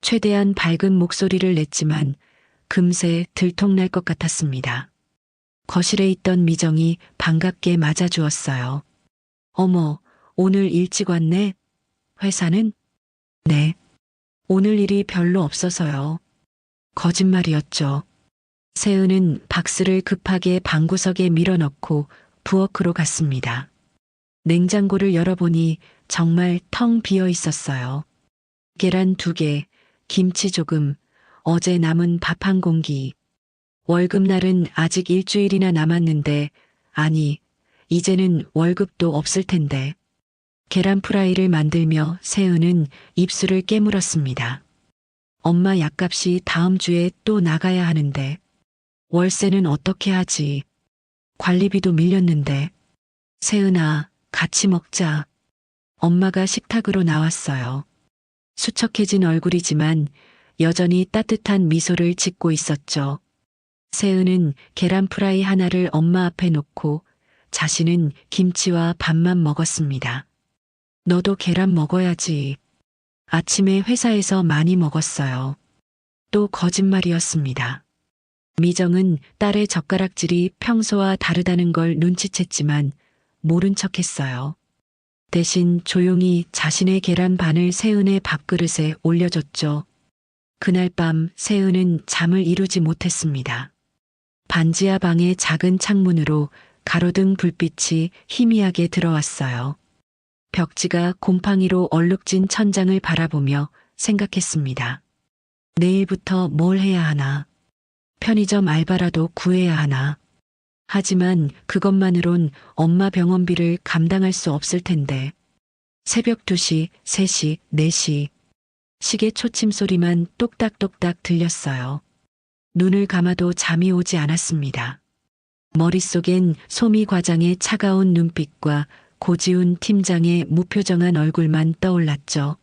최대한 밝은 목소리를 냈지만 금세 들통날 것 같았습니다. 거실에 있던 미정이 반갑게 맞아주었어요. 어머, 오늘 일찍 왔네? 회사는? 네. 오늘 일이 별로 없어서요. 거짓말이었죠. 세은은 박스를 급하게 방구석에 밀어넣고 부엌으로 갔습니다. 냉장고를 열어보니 정말 텅 비어 있었어요. 계란 2개, 김치 조금, 어제 남은 밥 한 공기. 월급날은 아직 일주일이나 남았는데, 아니, 이제는 월급도 없을 텐데. 계란 프라이를 만들며 세은은 입술을 깨물었습니다. 엄마 약값이 다음 주에 또 나가야 하는데, 월세는 어떻게 하지? 관리비도 밀렸는데. 세은아, 같이 먹자. 엄마가 식탁으로 나왔어요. 수척해진 얼굴이지만 여전히 따뜻한 미소를 짓고 있었죠. 세은은 계란 프라이 하나를 엄마 앞에 놓고 자신은 김치와 밥만 먹었습니다. 너도 계란 먹어야지. 아침에 회사에서 많이 먹었어요. 또 거짓말이었습니다. 미정은 딸의 젓가락질이 평소와 다르다는 걸 눈치챘지만 모른 척했어요. 대신 조용히 자신의 계란 반을 세은의 밥그릇에 올려줬죠. 그날 밤 세은은 잠을 이루지 못했습니다. 반지하 방의 작은 창문으로 가로등 불빛이 희미하게 들어왔어요. 벽지가 곰팡이로 얼룩진 천장을 바라보며 생각했습니다. 내일부터 뭘 해야 하나? 편의점 알바라도 구해야 하나? 하지만 그것만으론 엄마 병원비를 감당할 수 없을 텐데. 새벽 2시, 3시, 4시. 시계 초침 소리만 똑딱똑딱 들렸어요. 눈을 감아도 잠이 오지 않았습니다. 머릿속엔 소미 과장의 차가운 눈빛과 고지훈 팀장의 무표정한 얼굴만 떠올랐죠.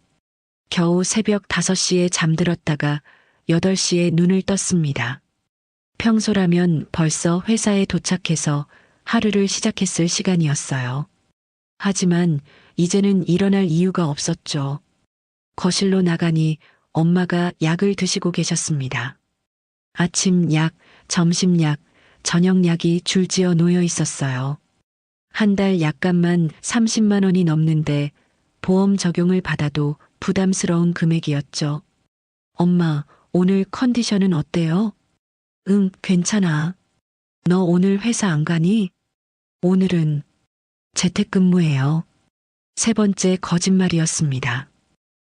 겨우 새벽 5시에 잠들었다가 8시에 눈을 떴습니다. 평소라면 벌써 회사에 도착해서 하루를 시작했을 시간이었어요. 하지만 이제는 일어날 이유가 없었죠. 거실로 나가니 엄마가 약을 드시고 계셨습니다. 아침 약, 점심 약, 저녁 약이 줄지어 놓여 있었어요. 한 달 약값만 30만 원이 넘는데 보험 적용을 받아도 부담스러운 금액이었죠. 엄마, 오늘 컨디션은 어때요? 응, 괜찮아. 너 오늘 회사 안 가니? 오늘은 재택근무예요. 3번째 거짓말이었습니다.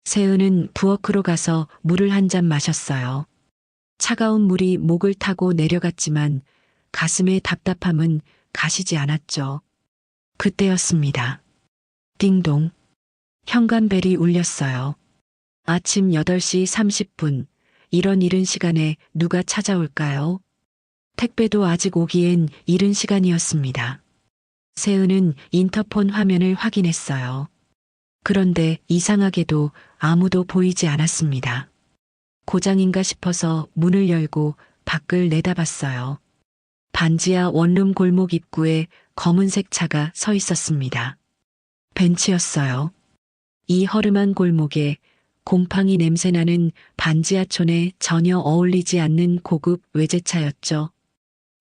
세은은 부엌으로 가서 물을 한 잔 마셨어요. 차가운 물이 목을 타고 내려갔지만 가슴의 답답함은 가시지 않았죠. 그때였습니다. 띵동. 현관벨이 울렸어요. 아침 8시 30분. 이런 이른 시간에 누가 찾아올까요? 택배도 아직 오기엔 이른 시간이었습니다. 세은은 인터폰 화면을 확인했어요. 그런데 이상하게도 아무도 보이지 않았습니다. 고장인가 싶어서 문을 열고 밖을 내다봤어요. 반지하 원룸 골목 입구에 검은색 차가 서 있었습니다. 벤츠였어요. 이 허름한 골목에 곰팡이 냄새나는 반지하촌에 전혀 어울리지 않는 고급 외제차였죠.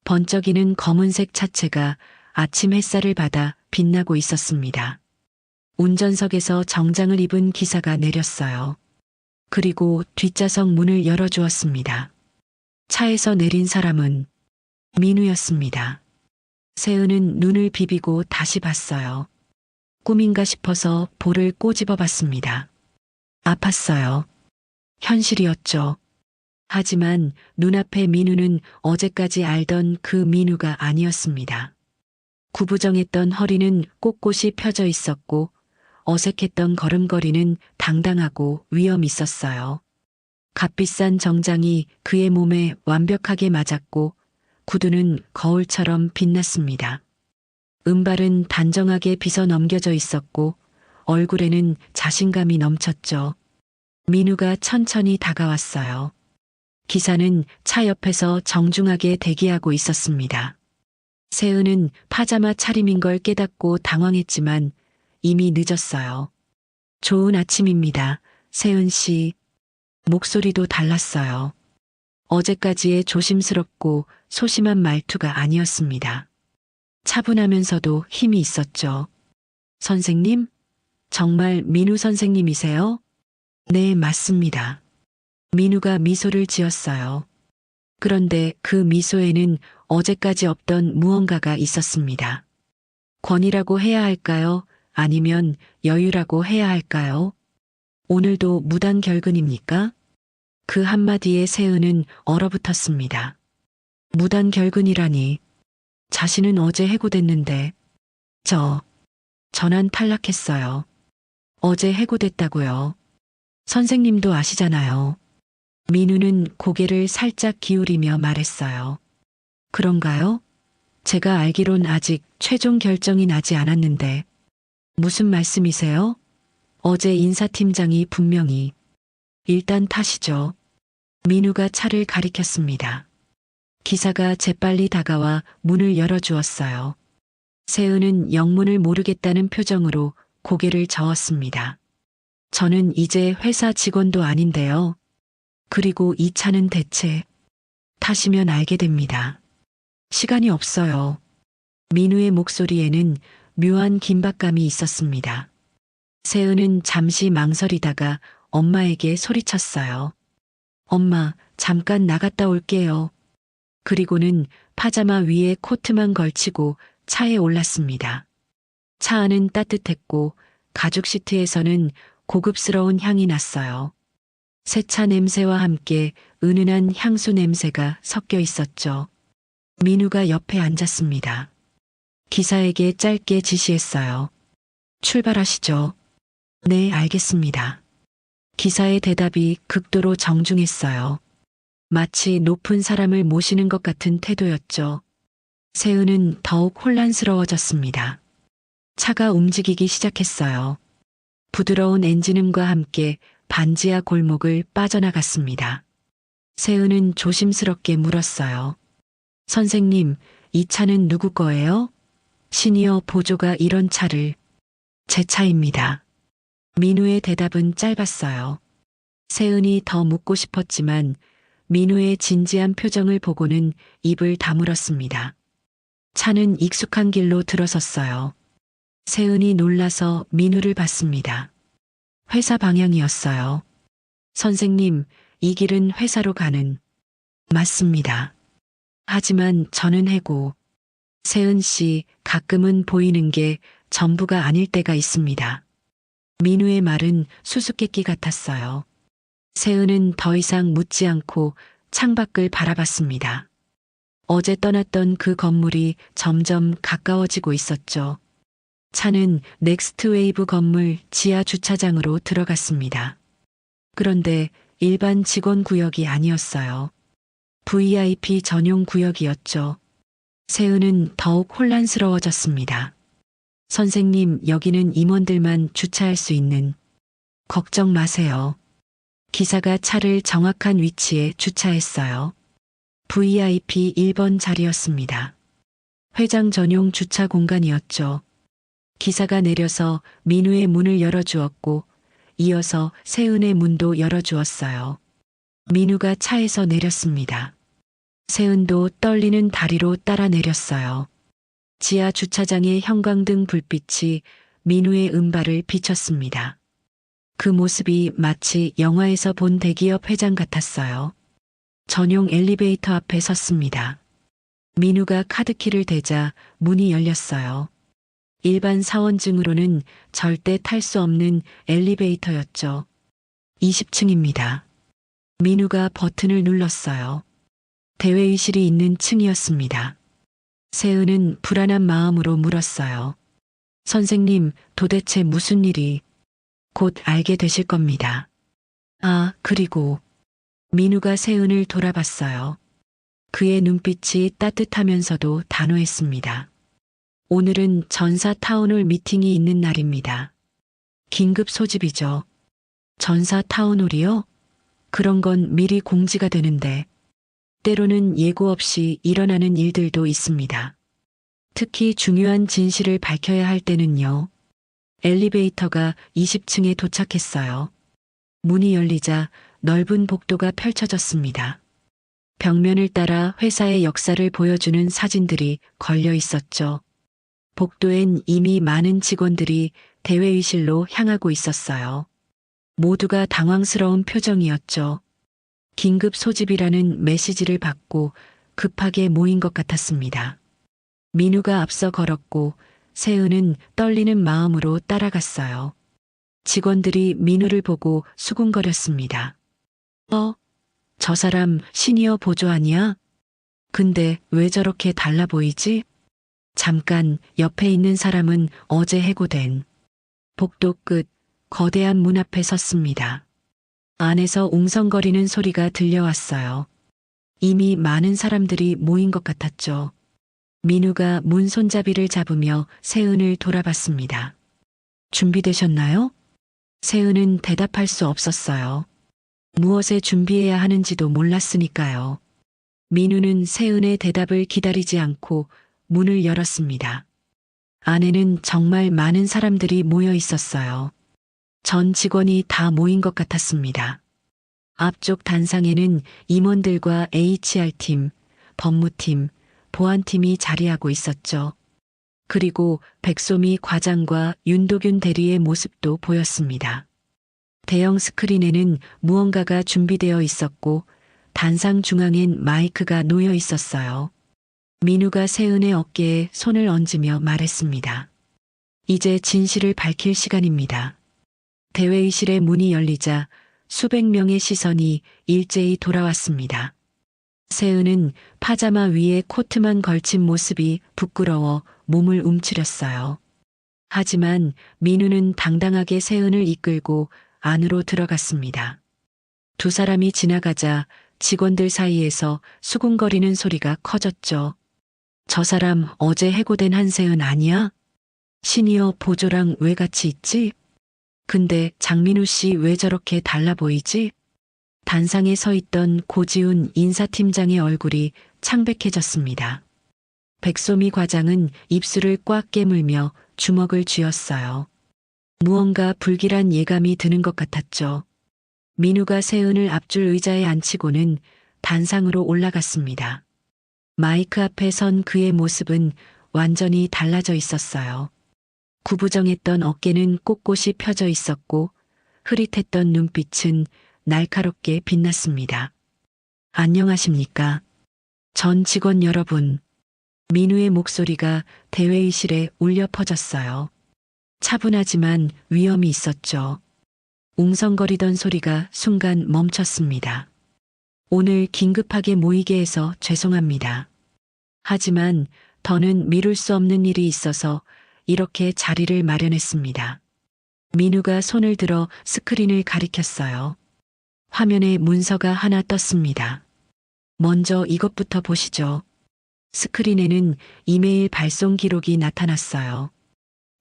번쩍이는 검은색 차체가 아침 햇살을 받아 빛나고 있었습니다. 운전석에서 정장을 입은 기사가 내렸어요. 그리고 뒷좌석 문을 열어주었습니다. 차에서 내린 사람은 민우였습니다. 세은은 눈을 비비고 다시 봤어요. 꿈인가 싶어서 볼을 꼬집어 봤습니다. 아팠어요. 현실이었죠. 하지만 눈앞의 민우는 어제까지 알던 그 민우가 아니었습니다. 구부정했던 허리는 꼿꼿이 펴져 있었고 어색했던 걸음걸이는 당당하고 위험 있었어요. 값비싼 정장이 그의 몸에 완벽하게 맞았고 구두는 거울처럼 빛났습니다. 은발은 단정하게 빗어 넘겨져 있었고 얼굴에는 자신감이 넘쳤죠. 민우가 천천히 다가왔어요. 기사는 차 옆에서 정중하게 대기하고 있었습니다. 세은은 파자마 차림인 걸 깨닫고 당황했지만 이미 늦었어요. 좋은 아침입니다, 세은 씨. 목소리도 달랐어요. 어제까지의 조심스럽고 소심한 말투가 아니었습니다. 차분하면서도 힘이 있었죠. 선생님? 정말 민우 선생님이세요? 네, 맞습니다. 민우가 미소를 지었어요. 그런데 그 미소에는 어제까지 없던 무언가가 있었습니다. 권위라고 해야 할까요? 아니면 여유라고 해야 할까요? 오늘도 무단 결근입니까? 그 한마디에 세은은 얼어붙었습니다. 무단 결근이라니. 자신은 어제 해고됐는데. 전환 탈락했어요. 어제 해고됐다고요. 선생님도 아시잖아요. 민우는 고개를 살짝 기울이며 말했어요. 그런가요? 제가 알기론 아직 최종 결정이 나지 않았는데. 무슨 말씀이세요? 어제 인사팀장이 분명히. 일단 타시죠. 민우가 차를 가리켰습니다. 기사가 재빨리 다가와 문을 열어주었어요. 세은은 영문을 모르겠다는 표정으로 고개를 저었습니다. 저는 이제 회사 직원도 아닌데요. 그리고 이 차는 대체. 타시면 알게 됩니다. 시간이 없어요. 민우의 목소리에는 묘한 긴박감이 있었습니다. 세은은 잠시 망설이다가 엄마에게 소리쳤어요. 엄마, 잠깐 나갔다 올게요. 그리고는 파자마 위에 코트만 걸치고 차에 올랐습니다. 차 안은 따뜻했고 가죽 시트에서는 고급스러운 향이 났어요. 새차 냄새와 함께 은은한 향수 냄새가 섞여 있었죠. 민우가 옆에 앉았습니다. 기사에게 짧게 지시했어요. 출발하시죠. 네, 알겠습니다. 기사의 대답이 극도로 정중했어요. 마치 높은 사람을 모시는 것 같은 태도였죠. 세은은 더욱 혼란스러워졌습니다. 차가 움직이기 시작했어요. 부드러운 엔진음과 함께 반지하 골목을 빠져나갔습니다. 세은은 조심스럽게 물었어요. 선생님, 이 차는 누구 거예요? 시니어 보조가 이런 차를. 제 차입니다. 민우의 대답은 짧았어요. 세은이 더 묻고 싶었지만 민우의 진지한 표정을 보고는 입을 다물었습니다. 차는 익숙한 길로 들어섰어요. 세은이 놀라서 민우를 봤습니다. 회사 방향이었어요. 선생님, 이 길은 회사로 가는. 맞습니다. 하지만 저는 해고. 세은 씨, 가끔은 보이는 게 전부가 아닐 때가 있습니다. 민우의 말은 수수께끼 같았어요. 세은은 더 이상 묻지 않고 창밖을 바라봤습니다. 어제 떠났던 그 건물이 점점 가까워지고 있었죠. 차는 넥스트 웨이브 건물 지하 주차장으로 들어갔습니다. 그런데 일반 직원 구역이 아니었어요. VIP 전용 구역이었죠. 세은은 더욱 혼란스러워졌습니다. 선생님, 여기는 임원들만 주차할 수 있는. 걱정 마세요. 기사가 차를 정확한 위치에 주차했어요. VIP 1번 자리였습니다. 회장 전용 주차 공간이었죠. 기사가 내려서 민우의 문을 열어주었고 이어서 세은의 문도 열어주었어요. 민우가 차에서 내렸습니다. 세은도 떨리는 다리로 따라 내렸어요. 지하 주차장의 형광등 불빛이 민우의 은발을 비쳤습니다. 그 모습이 마치 영화에서 본 대기업 회장 같았어요. 전용 엘리베이터 앞에 섰습니다. 민우가 카드키를 대자 문이 열렸어요. 일반 사원증으로는 절대 탈 수 없는 엘리베이터였죠. 20층입니다. 민우가 버튼을 눌렀어요. 대회의실이 있는 층이었습니다. 세은은 불안한 마음으로 물었어요. 선생님, 도대체 무슨 일이? 곧 알게 되실 겁니다. 아, 그리고 민우가 세은을 돌아봤어요. 그의 눈빛이 따뜻하면서도 단호했습니다. 오늘은 전사 타운홀 미팅이 있는 날입니다. 긴급 소집이죠. 전사 타운홀이요? 그런 건 미리 공지가 되는데 때로는 예고 없이 일어나는 일들도 있습니다. 특히 중요한 진실을 밝혀야 할 때는요. 엘리베이터가 20층에 도착했어요. 문이 열리자 넓은 복도가 펼쳐졌습니다. 벽면을 따라 회사의 역사를 보여주는 사진들이 걸려 있었죠. 복도엔 이미 많은 직원들이 대회의실로 향하고 있었어요. 모두가 당황스러운 표정이었죠. 긴급 소집이라는 메시지를 받고 급하게 모인 것 같았습니다. 민우가 앞서 걸었고 세은은 떨리는 마음으로 따라갔어요. 직원들이 민우를 보고 수군거렸습니다. 저 사람 시니어 보조 아니야? 근데 왜 저렇게 달라 보이지? 잠깐 옆에 있는 사람은 어제 해고된 복도 끝 거대한 문 앞에 섰습니다. 안에서 웅성거리는 소리가 들려왔어요. 이미 많은 사람들이 모인 것 같았죠. 민우가 문 손잡이를 잡으며 세은을 돌아봤습니다. 준비되셨나요? 세은은 대답할 수 없었어요. 무엇에 준비해야 하는지도 몰랐으니까요. 민우는 세은의 대답을 기다리지 않고 문을 열었습니다. 안에는 정말 많은 사람들이 모여 있었어요. 전 직원이 다 모인 것 같았습니다. 앞쪽 단상에는 임원들과 HR팀, 법무팀, 보안팀이 자리하고 있었죠. 그리고 백소미 과장과 윤도균 대리의 모습도 보였습니다. 대형 스크린에는 무언가가 준비되어 있었고 단상 중앙엔 마이크가 놓여 있었어요. 민우가 세은의 어깨에 손을 얹으며 말했습니다. 이제 진실을 밝힐 시간입니다. 대회의실의 문이 열리자 수백 명의 시선이 일제히 돌아왔습니다. 세은은 파자마 위에 코트만 걸친 모습이 부끄러워 몸을 움츠렸어요. 하지만 민우는 당당하게 세은을 이끌고 안으로 들어갔습니다. 두 사람이 지나가자 직원들 사이에서 수군거리는 소리가 커졌죠. 저 사람 어제 해고된 한세은 아니야? 시니어 보조랑 왜 같이 있지? 근데 장민우 씨 왜 저렇게 달라 보이지? 단상에 서 있던 고지훈 인사팀장의 얼굴이 창백해졌습니다. 백소미 과장은 입술을 꽉 깨물며 주먹을 쥐었어요. 무언가 불길한 예감이 드는 것 같았죠. 민우가 세은을 앞줄 의자에 앉히고는 단상으로 올라갔습니다. 마이크 앞에 선 그의 모습은 완전히 달라져 있었어요. 구부정했던 어깨는 꼿꼿이 펴져 있었고 흐릿했던 눈빛은 날카롭게 빛났습니다. 안녕하십니까? 전 직원 여러분. 민우의 목소리가 대회의실에 울려 퍼졌어요. 차분하지만 위험이 있었죠. 웅성거리던 소리가 순간 멈췄습니다. 오늘 긴급하게 모이게 해서 죄송합니다. 하지만 더는 미룰 수 없는 일이 있어서 이렇게 자리를 마련했습니다. 민우가 손을 들어 스크린을 가리켰어요. 화면에 문서가 하나 떴습니다. 먼저 이것부터 보시죠. 스크린에는 이메일 발송 기록이 나타났어요.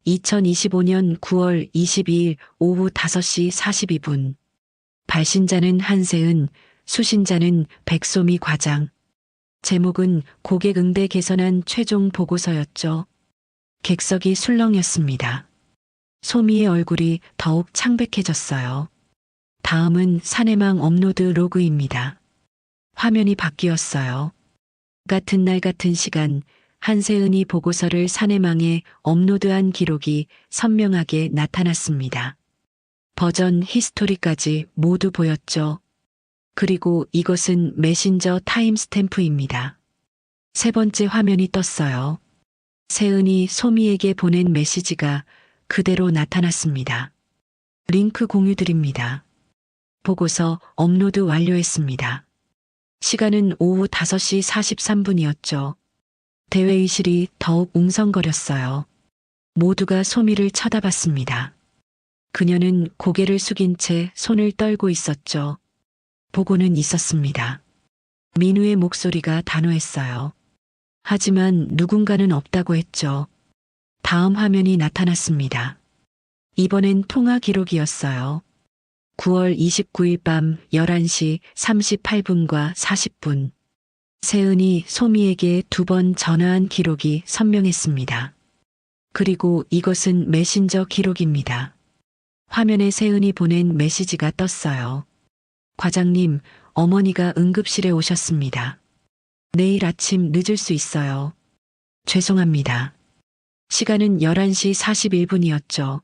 2025년 9월 22일 오후 5시 42분. 발신자는 한세은, 수신자는 백소미 과장. 제목은 고객 응대 개선안 최종 보고서였죠. 객석이 술렁였습니다. 소미의 얼굴이 더욱 창백해졌어요. 다음은 사내망 업로드 로그입니다. 화면이 바뀌었어요. 같은 날 같은 시간 한세은이 보고서를 사내망에 업로드한 기록이 선명하게 나타났습니다. 버전 히스토리까지 모두 보였죠. 그리고 이것은 메신저 타임스탬프입니다. 세 번째 화면이 떴어요. 세은이 소미에게 보낸 메시지가 그대로 나타났습니다. 링크 공유드립니다. 보고서 업로드 완료했습니다. 시간은 오후 5시 43분이었죠. 대회의실이 더욱 웅성거렸어요. 모두가 소미를 쳐다봤습니다. 그녀는 고개를 숙인 채 손을 떨고 있었죠. 보고는 있었습니다. 민우의 목소리가 단호했어요. 하지만 누군가는 없다고 했죠. 다음 화면이 나타났습니다. 이번엔 통화 기록이었어요. 9월 29일 밤 11시 38분과 40분. 세은이 소미에게 2번 전화한 기록이 선명했습니다. 그리고 이것은 메신저 기록입니다. 화면에 세은이 보낸 메시지가 떴어요. 과장님, 어머니가 응급실에 오셨습니다. 내일 아침 늦을 수 있어요. 죄송합니다. 시간은 11시 41분이었죠.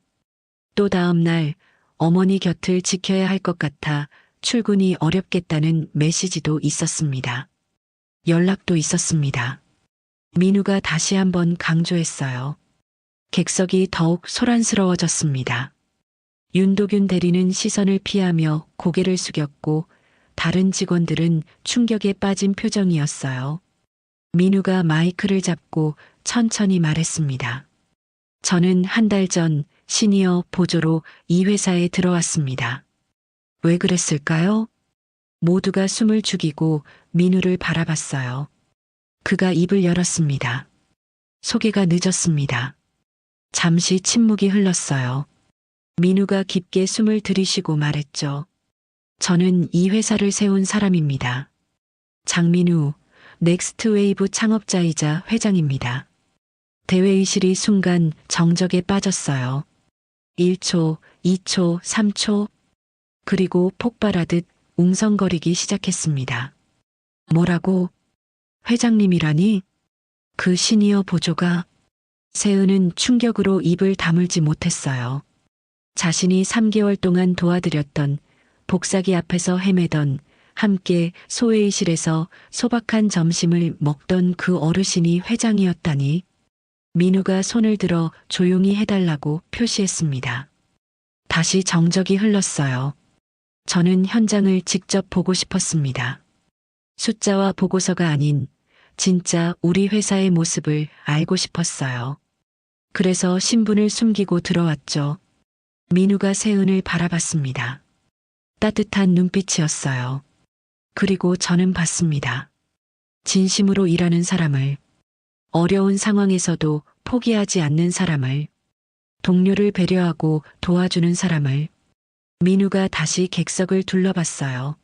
또 다음 날 어머니 곁을 지켜야 할 것 같아 출근이 어렵겠다는 메시지도 있었습니다. 연락도 있었습니다. 민우가 다시 한번 강조했어요. 객석이 더욱 소란스러워졌습니다. 윤도균 대리는 시선을 피하며 고개를 숙였고 다른 직원들은 충격에 빠진 표정이었어요. 민우가 마이크를 잡고 천천히 말했습니다. 저는 한 달 전 시니어 보조로 이 회사에 들어왔습니다. 왜 그랬을까요? 모두가 숨을 죽이고 민우를 바라봤어요. 그가 입을 열었습니다. 소개가 늦었습니다. 잠시 침묵이 흘렀어요. 민우가 깊게 숨을 들이쉬고 말했죠. 저는 이 회사를 세운 사람입니다. 장민우, 넥스트웨이브 창업자이자 회장입니다. 대회의실이 순간 정적에 빠졌어요. 1초, 2초, 3초, 그리고 폭발하듯 웅성거리기 시작했습니다. 뭐라고? 회장님이라니? 그 시니어 보조가? 세은은 충격으로 입을 다물지 못했어요. 자신이 3개월 동안 도와드렸던, 복사기 앞에서 헤매던, 함께 소회의실에서 소박한 점심을 먹던 그 어르신이 회장이었다니. 민우가 손을 들어 조용히 해달라고 표시했습니다. 다시 정적이 흘렀어요. 저는 현장을 직접 보고 싶었습니다. 숫자와 보고서가 아닌 진짜 우리 회사의 모습을 알고 싶었어요. 그래서 신분을 숨기고 들어왔죠. 민우가 세은을 바라봤습니다. 따뜻한 눈빛이었어요. 그리고 저는 봤습니다. 진심으로 일하는 사람을, 어려운 상황에서도 포기하지 않는 사람을, 동료를 배려하고 도와주는 사람을. 민우가 다시 객석을 둘러봤어요.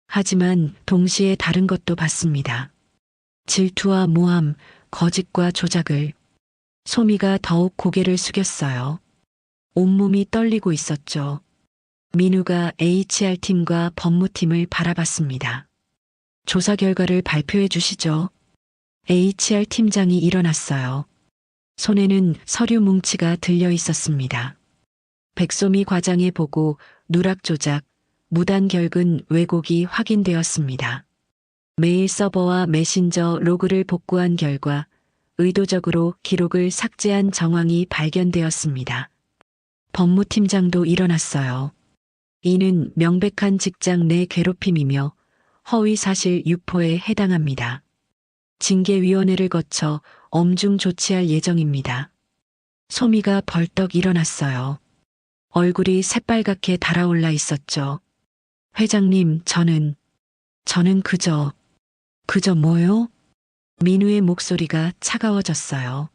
하지만 동시에 다른 것도 봤습니다. 질투와 모함, 거짓과 조작을. 소미가 더욱 고개를 숙였어요. 온몸이 떨리고 있었죠. 민우가 HR팀과 법무팀을 바라봤습니다. 조사 결과를 발표해 주시죠. HR팀장이 일어났어요. 손에는 서류 뭉치가 들려 있었습니다. 백소미 과장의 보고 누락 조작, 무단 결근 왜곡이 확인되었습니다. 메일 서버와 메신저 로그를 복구한 결과 의도적으로 기록을 삭제한 정황이 발견되었습니다. 법무팀장도 일어났어요. 이는 명백한 직장 내 괴롭힘이며 허위 사실 유포에 해당합니다. 징계위원회를 거쳐 엄중 조치할 예정입니다. 소미가 벌떡 일어났어요. 얼굴이 새빨갛게 달아올라 있었죠. 회장님, 저는 그저 뭐요? 민우의 목소리가 차가워졌어요.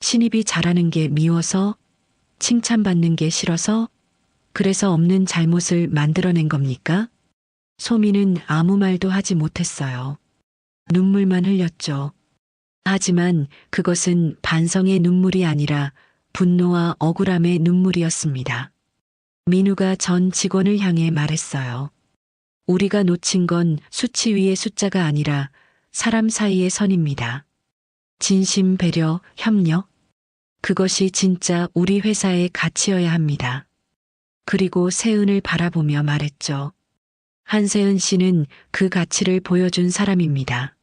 신입이 잘하는 게 미워서? 칭찬받는 게 싫어서? 그래서 없는 잘못을 만들어낸 겁니까? 소미는 아무 말도 하지 못했어요. 눈물만 흘렸죠. 하지만 그것은 반성의 눈물이 아니라 분노와 억울함의 눈물이었습니다. 민우가 전 직원을 향해 말했어요. 우리가 놓친 건 수치 위의 숫자가 아니라 사람 사이의 선입니다. 진심, 배려, 협력. 그것이 진짜 우리 회사의 가치여야 합니다. 그리고 세은을 바라보며 말했죠. 한세은 씨는 그 가치를 보여준 사람입니다.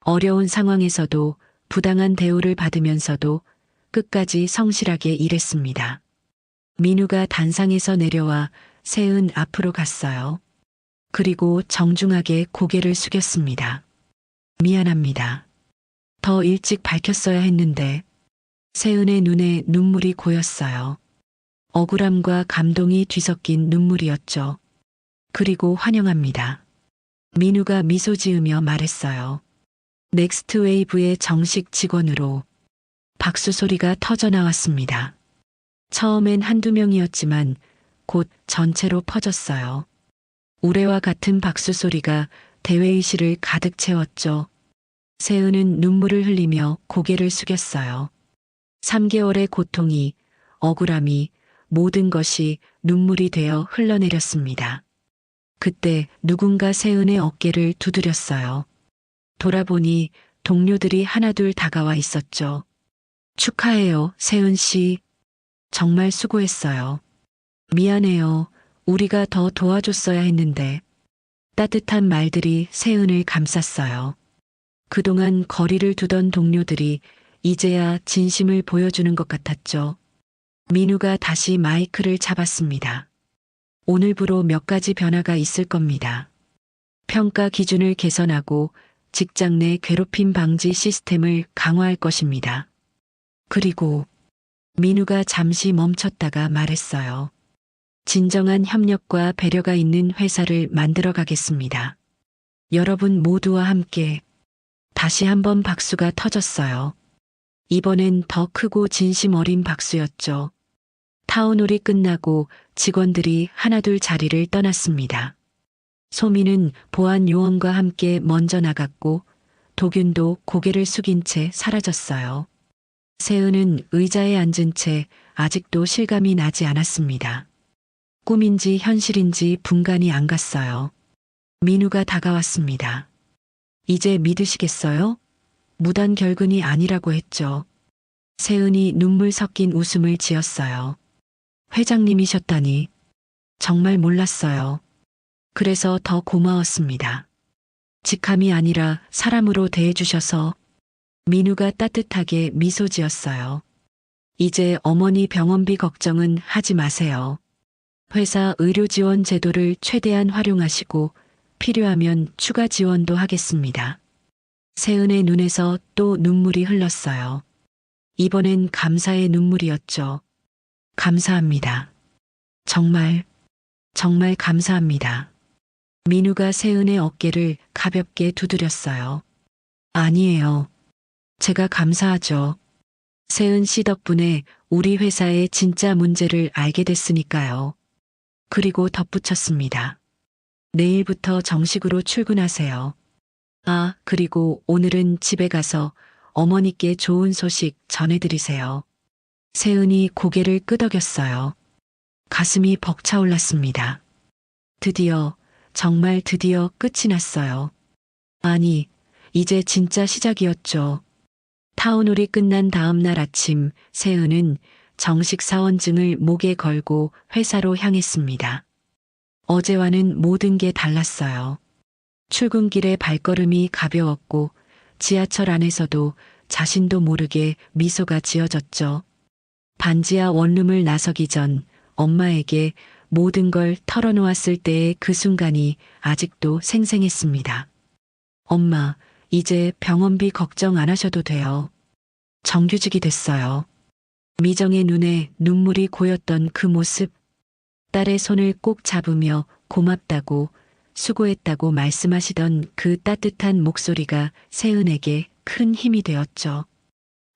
어려운 상황에서도 부당한 대우를 받으면서도 끝까지 성실하게 일했습니다. 민우가 단상에서 내려와 세은 앞으로 갔어요. 그리고 정중하게 고개를 숙였습니다. 미안합니다. 더 일찍 밝혔어야 했는데. 세은의 눈에 눈물이 고였어요. 억울함과 감동이 뒤섞인 눈물이었죠. 그리고 환영합니다. 민우가 미소 지으며 말했어요. 넥스트웨이브의 정식 직원으로. 박수 소리가 터져 나왔습니다. 처음엔 한두 명이었지만 곧 전체로 퍼졌어요. 우레와 같은 박수 소리가 대회의실을 가득 채웠죠. 세은은 눈물을 흘리며 고개를 숙였어요. 3개월의 고통이, 억울함이, 모든 것이 눈물이 되어 흘러내렸습니다. 그때 누군가 세은의 어깨를 두드렸어요. 돌아보니 동료들이 하나둘 다가와 있었죠. 축하해요, 세은 씨. 정말 수고했어요. 미안해요. 우리가 더 도와줬어야 했는데. 따뜻한 말들이 세은을 감쌌어요. 그동안 거리를 두던 동료들이 이제야 진심을 보여주는 것 같았죠. 민우가 다시 마이크를 잡았습니다. 오늘부로 몇 가지 변화가 있을 겁니다. 평가 기준을 개선하고 직장 내 괴롭힘 방지 시스템을 강화할 것입니다. 그리고 민우가 잠시 멈췄다가 말했어요. 진정한 협력과 배려가 있는 회사를 만들어 가겠습니다. 여러분 모두와 함께. 다시 한번 박수가 터졌어요. 이번엔 더 크고 진심 어린 박수였죠. 타운홀이 끝나고 직원들이 하나둘 자리를 떠났습니다. 소민은 보안 요원과 함께 먼저 나갔고 도균도 고개를 숙인 채 사라졌어요. 세은은 의자에 앉은 채 아직도 실감이 나지 않았습니다. 꿈인지 현실인지 분간이 안 갔어요. 민우가 다가왔습니다. 이제 믿으시겠어요? 무단 결근이 아니라고 했죠. 세은이 눈물 섞인 웃음을 지었어요. 회장님이셨다니. 정말 몰랐어요. 그래서 더 고마웠습니다. 직함이 아니라 사람으로 대해주셔서. 민우가 따뜻하게 미소 지었어요. 이제 어머니 병원비 걱정은 하지 마세요. 회사 의료 지원 제도를 최대한 활용하시고 필요하면 추가 지원도 하겠습니다. 세은의 눈에서 또 눈물이 흘렀어요. 이번엔 감사의 눈물이었죠. 감사합니다. 정말 감사합니다. 민우가 세은의 어깨를 가볍게 두드렸어요. 아니에요. 제가 감사하죠. 세은 씨 덕분에 우리 회사의 진짜 문제를 알게 됐으니까요. 그리고 덧붙였습니다. 내일부터 정식으로 출근하세요. 아, 그리고 오늘은 집에 가서 어머니께 좋은 소식 전해드리세요. 세은이 고개를 끄덕였어요. 가슴이 벅차올랐습니다. 드디어, 정말 드디어 끝이 났어요. 아니, 이제 진짜 시작이었죠. 타운홀이 끝난 다음 날 아침, 세은은 정식 사원증을 목에 걸고 회사로 향했습니다. 어제와는 모든 게 달랐어요. 출근길에 발걸음이 가벼웠고 지하철 안에서도 자신도 모르게 미소가 지어졌죠. 반지하 원룸을 나서기 전 엄마에게 모든 걸 털어놓았을 때의 그 순간이 아직도 생생했습니다. 엄마, 이제 병원비 걱정 안 하셔도 돼요. 정규직이 됐어요. 미정의 눈에 눈물이 고였던 그 모습, 딸의 손을 꼭 잡으며 고맙다고, 수고했다고 말씀하시던 그 따뜻한 목소리가 세은에게 큰 힘이 되었죠.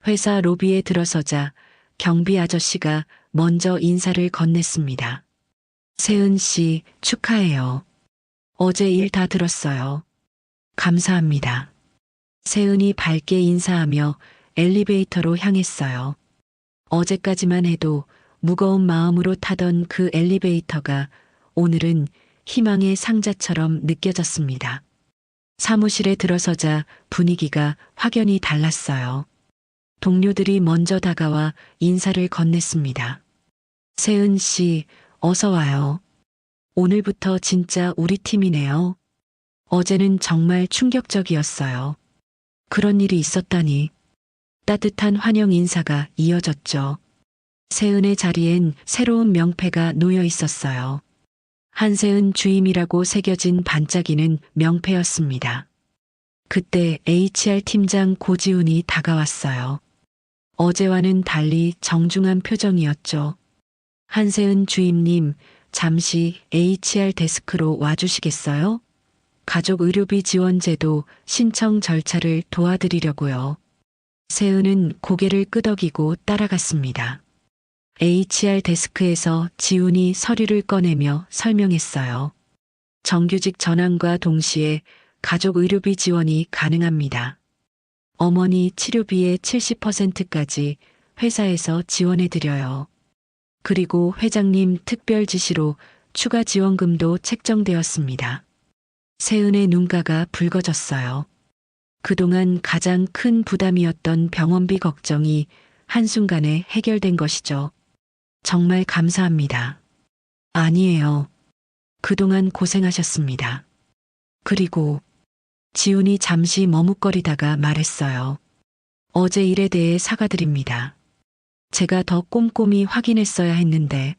회사 로비에 들어서자 경비 아저씨가 먼저 인사를 건넸습니다. 세은 씨, 축하해요. 어제 일 다 들었어요. 감사합니다. 세은이 밝게 인사하며 엘리베이터로 향했어요. 어제까지만 해도 무거운 마음으로 타던 그 엘리베이터가 오늘은 희망의 상자처럼 느껴졌습니다. 사무실에 들어서자 분위기가 확연히 달랐어요. 동료들이 먼저 다가와 인사를 건넸습니다. 세은 씨, 어서 와요. 오늘부터 진짜 우리 팀이네요. 어제는 정말 충격적이었어요. 그런 일이 있었다니. 따뜻한 환영 인사가 이어졌죠. 세은의 자리엔 새로운 명패가 놓여 있었어요. 한세은 주임이라고 새겨진 반짝이는 명패였습니다. 그때 HR 팀장 고지훈이 다가왔어요. 어제와는 달리 정중한 표정이었죠. 한세은 주임님, 잠시 HR 데스크로 와주시겠어요? 가족 의료비 지원 제도 신청 절차를 도와드리려고요. 세은은 고개를 끄덕이고 따라갔습니다. HR 데스크에서 지훈이 서류를 꺼내며 설명했어요. 정규직 전환과 동시에 가족 의료비 지원이 가능합니다. 어머니 치료비의 70%까지 회사에서 지원해드려요. 그리고 회장님 특별 지시로 추가 지원금도 책정되었습니다. 세은의 눈가가 붉어졌어요. 그동안 가장 큰 부담이었던 병원비 걱정이 한순간에 해결된 것이죠. 정말 감사합니다. 아니에요. 그동안 고생하셨습니다. 그리고 지훈이 잠시 머뭇거리다가 말했어요. 어제 일에 대해 사과드립니다. 제가 더 꼼꼼히 확인했어야 했는데.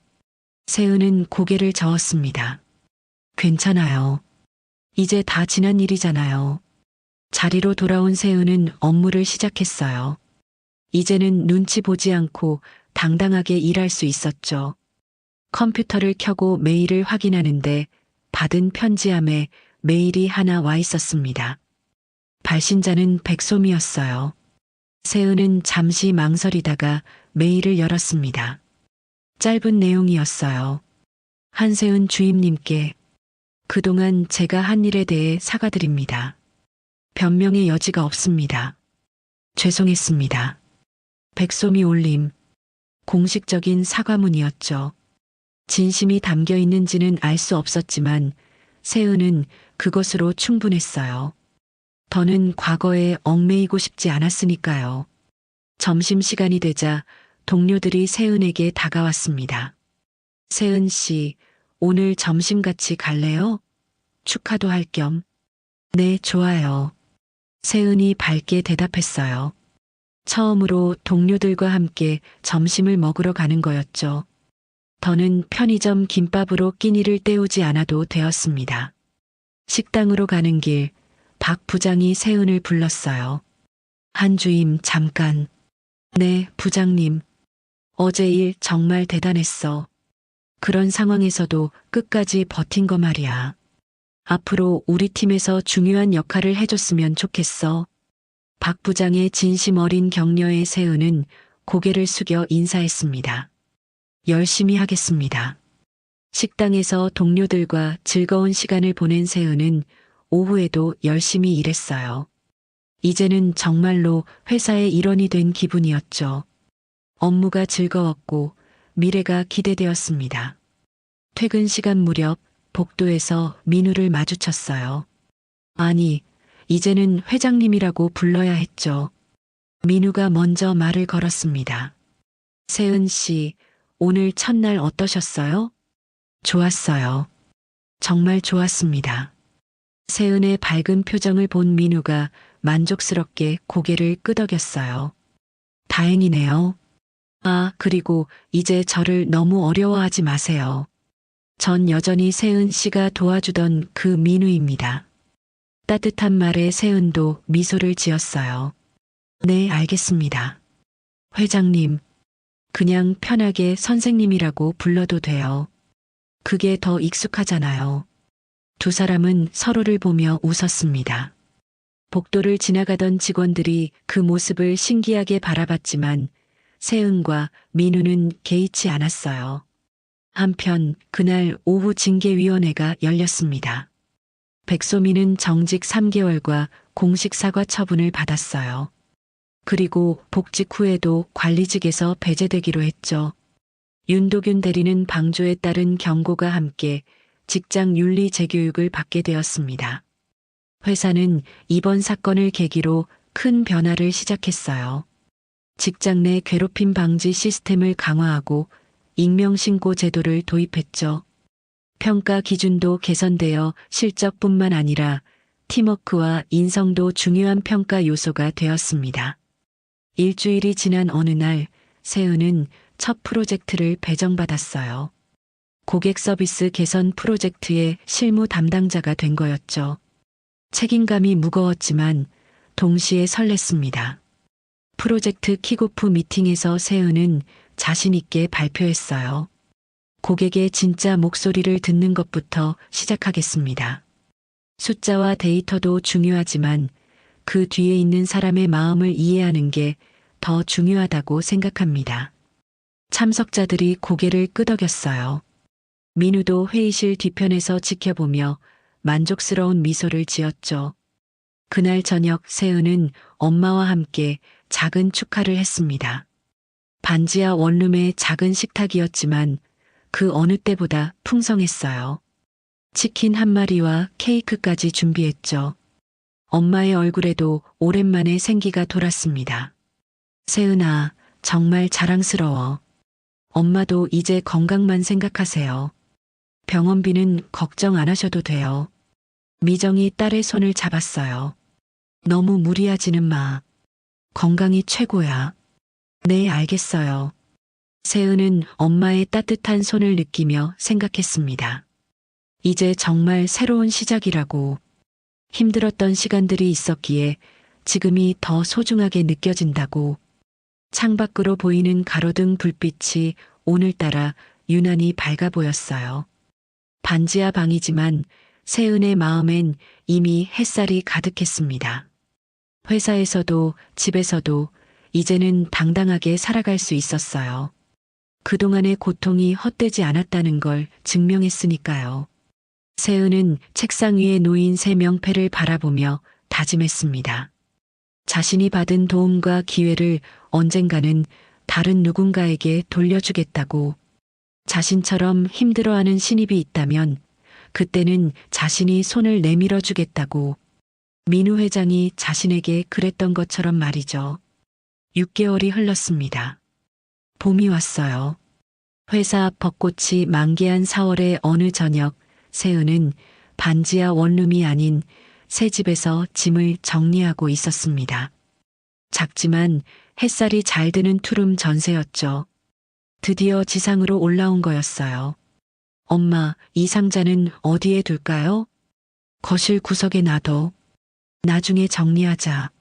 세은은 고개를 저었습니다. 괜찮아요. 이제 다 지난 일이잖아요. 자리로 돌아온 세은은 업무를 시작했어요. 이제는 눈치 보지 않고 당당하게 일할 수 있었죠. 컴퓨터를 켜고 메일을 확인하는데 받은 편지함에 메일이 하나 와 있었습니다. 발신자는 백솜이었어요. 세은은 잠시 망설이다가 메일을 열었습니다. 짧은 내용이었어요. 한세은 주임님께 그동안 제가 한 일에 대해 사과드립니다. 변명의 여지가 없습니다. 죄송했습니다. 백솜이 올림. 공식적인 사과문이었죠. 진심이 담겨 있는지는 알 수 없었지만 세은은 그것으로 충분했어요. 더는 과거에 얽매이고 싶지 않았으니까요. 점심시간이 되자 동료들이 세은에게 다가왔습니다. 세은 씨, 오늘 점심 같이 갈래요? 축하도 할 겸. 네, 좋아요. 세은이 밝게 대답했어요. 처음으로 동료들과 함께 점심을 먹으러 가는 거였죠. 더는 편의점 김밥으로 끼니를 때우지 않아도 되었습니다. 식당으로 가는 길, 박 부장이 세은을 불렀어요. 한 주임, 잠깐. 네, 부장님. 어제 일 정말 대단했어. 그런 상황에서도 끝까지 버틴 거 말이야. 앞으로 우리 팀에서 중요한 역할을 해줬으면 좋겠어. 박 부장의 진심 어린 격려에 세은은 고개를 숙여 인사했습니다. 열심히 하겠습니다. 식당에서 동료들과 즐거운 시간을 보낸 세은은 오후에도 열심히 일했어요. 이제는 정말로 회사의 일원이 된 기분이었죠. 업무가 즐거웠고 미래가 기대되었습니다. 퇴근 시간 무렵 복도에서 민우를 마주쳤어요. 아니, 이제는 회장님이라고 불러야 했죠. 민우가 먼저 말을 걸었습니다. 세은 씨, 오늘 첫날 어떠셨어요? 좋았어요. 정말 좋았습니다. 세은의 밝은 표정을 본 민우가 만족스럽게 고개를 끄덕였어요. 다행이네요. 아, 그리고 이제 저를 너무 어려워하지 마세요. 전 여전히 세은 씨가 도와주던 그 민우입니다. 따뜻한 말에 세은도 미소를 지었어요. 네, 알겠습니다. 회장님, 그냥 편하게 선생님이라고 불러도 돼요. 그게 더 익숙하잖아요. 두 사람은 서로를 보며 웃었습니다. 복도를 지나가던 직원들이 그 모습을 신기하게 바라봤지만 세은과 민우는 개의치 않았어요. 한편 그날 오후 징계위원회가 열렸습니다. 백소민은 정직 3개월과 공식 사과 처분을 받았어요. 그리고 복직 후에도 관리직에서 배제되기로 했죠. 윤도균 대리는 방조에 따른 경고가 함께 직장 윤리 재교육을 받게 되었습니다. 회사는 이번 사건을 계기로 큰 변화를 시작했어요. 직장 내 괴롭힘 방지 시스템을 강화하고 익명신고 제도를 도입했죠. 평가 기준도 개선되어 실적뿐만 아니라 팀워크와 인성도 중요한 평가 요소가 되었습니다. 일주일이 지난 어느 날 세은은 첫 프로젝트를 배정받았어요. 고객 서비스 개선 프로젝트의 실무 담당자가 된 거였죠. 책임감이 무거웠지만 동시에 설렜습니다. 프로젝트 킥오프 미팅에서 세은은 자신 있게 발표했어요. 고객의 진짜 목소리를 듣는 것부터 시작하겠습니다. 숫자와 데이터도 중요하지만 그 뒤에 있는 사람의 마음을 이해하는 게 더 중요하다고 생각합니다. 참석자들이 고개를 끄덕였어요. 민우도 회의실 뒤편에서 지켜보며 만족스러운 미소를 지었죠. 그날 저녁 세은은 엄마와 함께 작은 축하를 했습니다. 반지하 원룸의 작은 식탁이었지만 그 어느 때보다 풍성했어요. 치킨 한 마리와 케이크까지 준비했죠. 엄마의 얼굴에도 오랜만에 생기가 돌았습니다. 세은아, 정말 자랑스러워. 엄마도 이제 건강만 생각하세요. 병원비는 걱정 안 하셔도 돼요. 미정이 딸의 손을 잡았어요. 너무 무리하지는 마. 건강이 최고야. 네, 알겠어요. 세은은 엄마의 따뜻한 손을 느끼며 생각했습니다. 이제 정말 새로운 시작이라고. 힘들었던 시간들이 있었기에 지금이 더 소중하게 느껴진다고. 창밖으로 보이는 가로등 불빛이 오늘따라 유난히 밝아 보였어요. 반지하 방이지만 세은의 마음엔 이미 햇살이 가득했습니다. 회사에서도 집에서도 이제는 당당하게 살아갈 수 있었어요. 그동안의 고통이 헛되지 않았다는 걸 증명했으니까요. 세은은 책상 위에 놓인 새 명패를 바라보며 다짐했습니다. 자신이 받은 도움과 기회를 언젠가는 다른 누군가에게 돌려주겠다고. 자신처럼 힘들어하는 신입이 있다면 그때는 자신이 손을 내밀어 주겠다고. 민우 회장이 자신에게 그랬던 것처럼 말이죠. 6개월이 흘렀습니다. 봄이 왔어요. 회사 앞 벚꽃이 만개한 4월의 어느 저녁, 세은은 반지하 원룸이 아닌 새 집에서 짐을 정리하고 있었습니다. 작지만 햇살이 잘 드는 투룸 전세였죠. 드디어 지상으로 올라온 거였어요. 엄마, 이 상자는 어디에 둘까요? 거실 구석에 놔둬. 나중에 정리하자.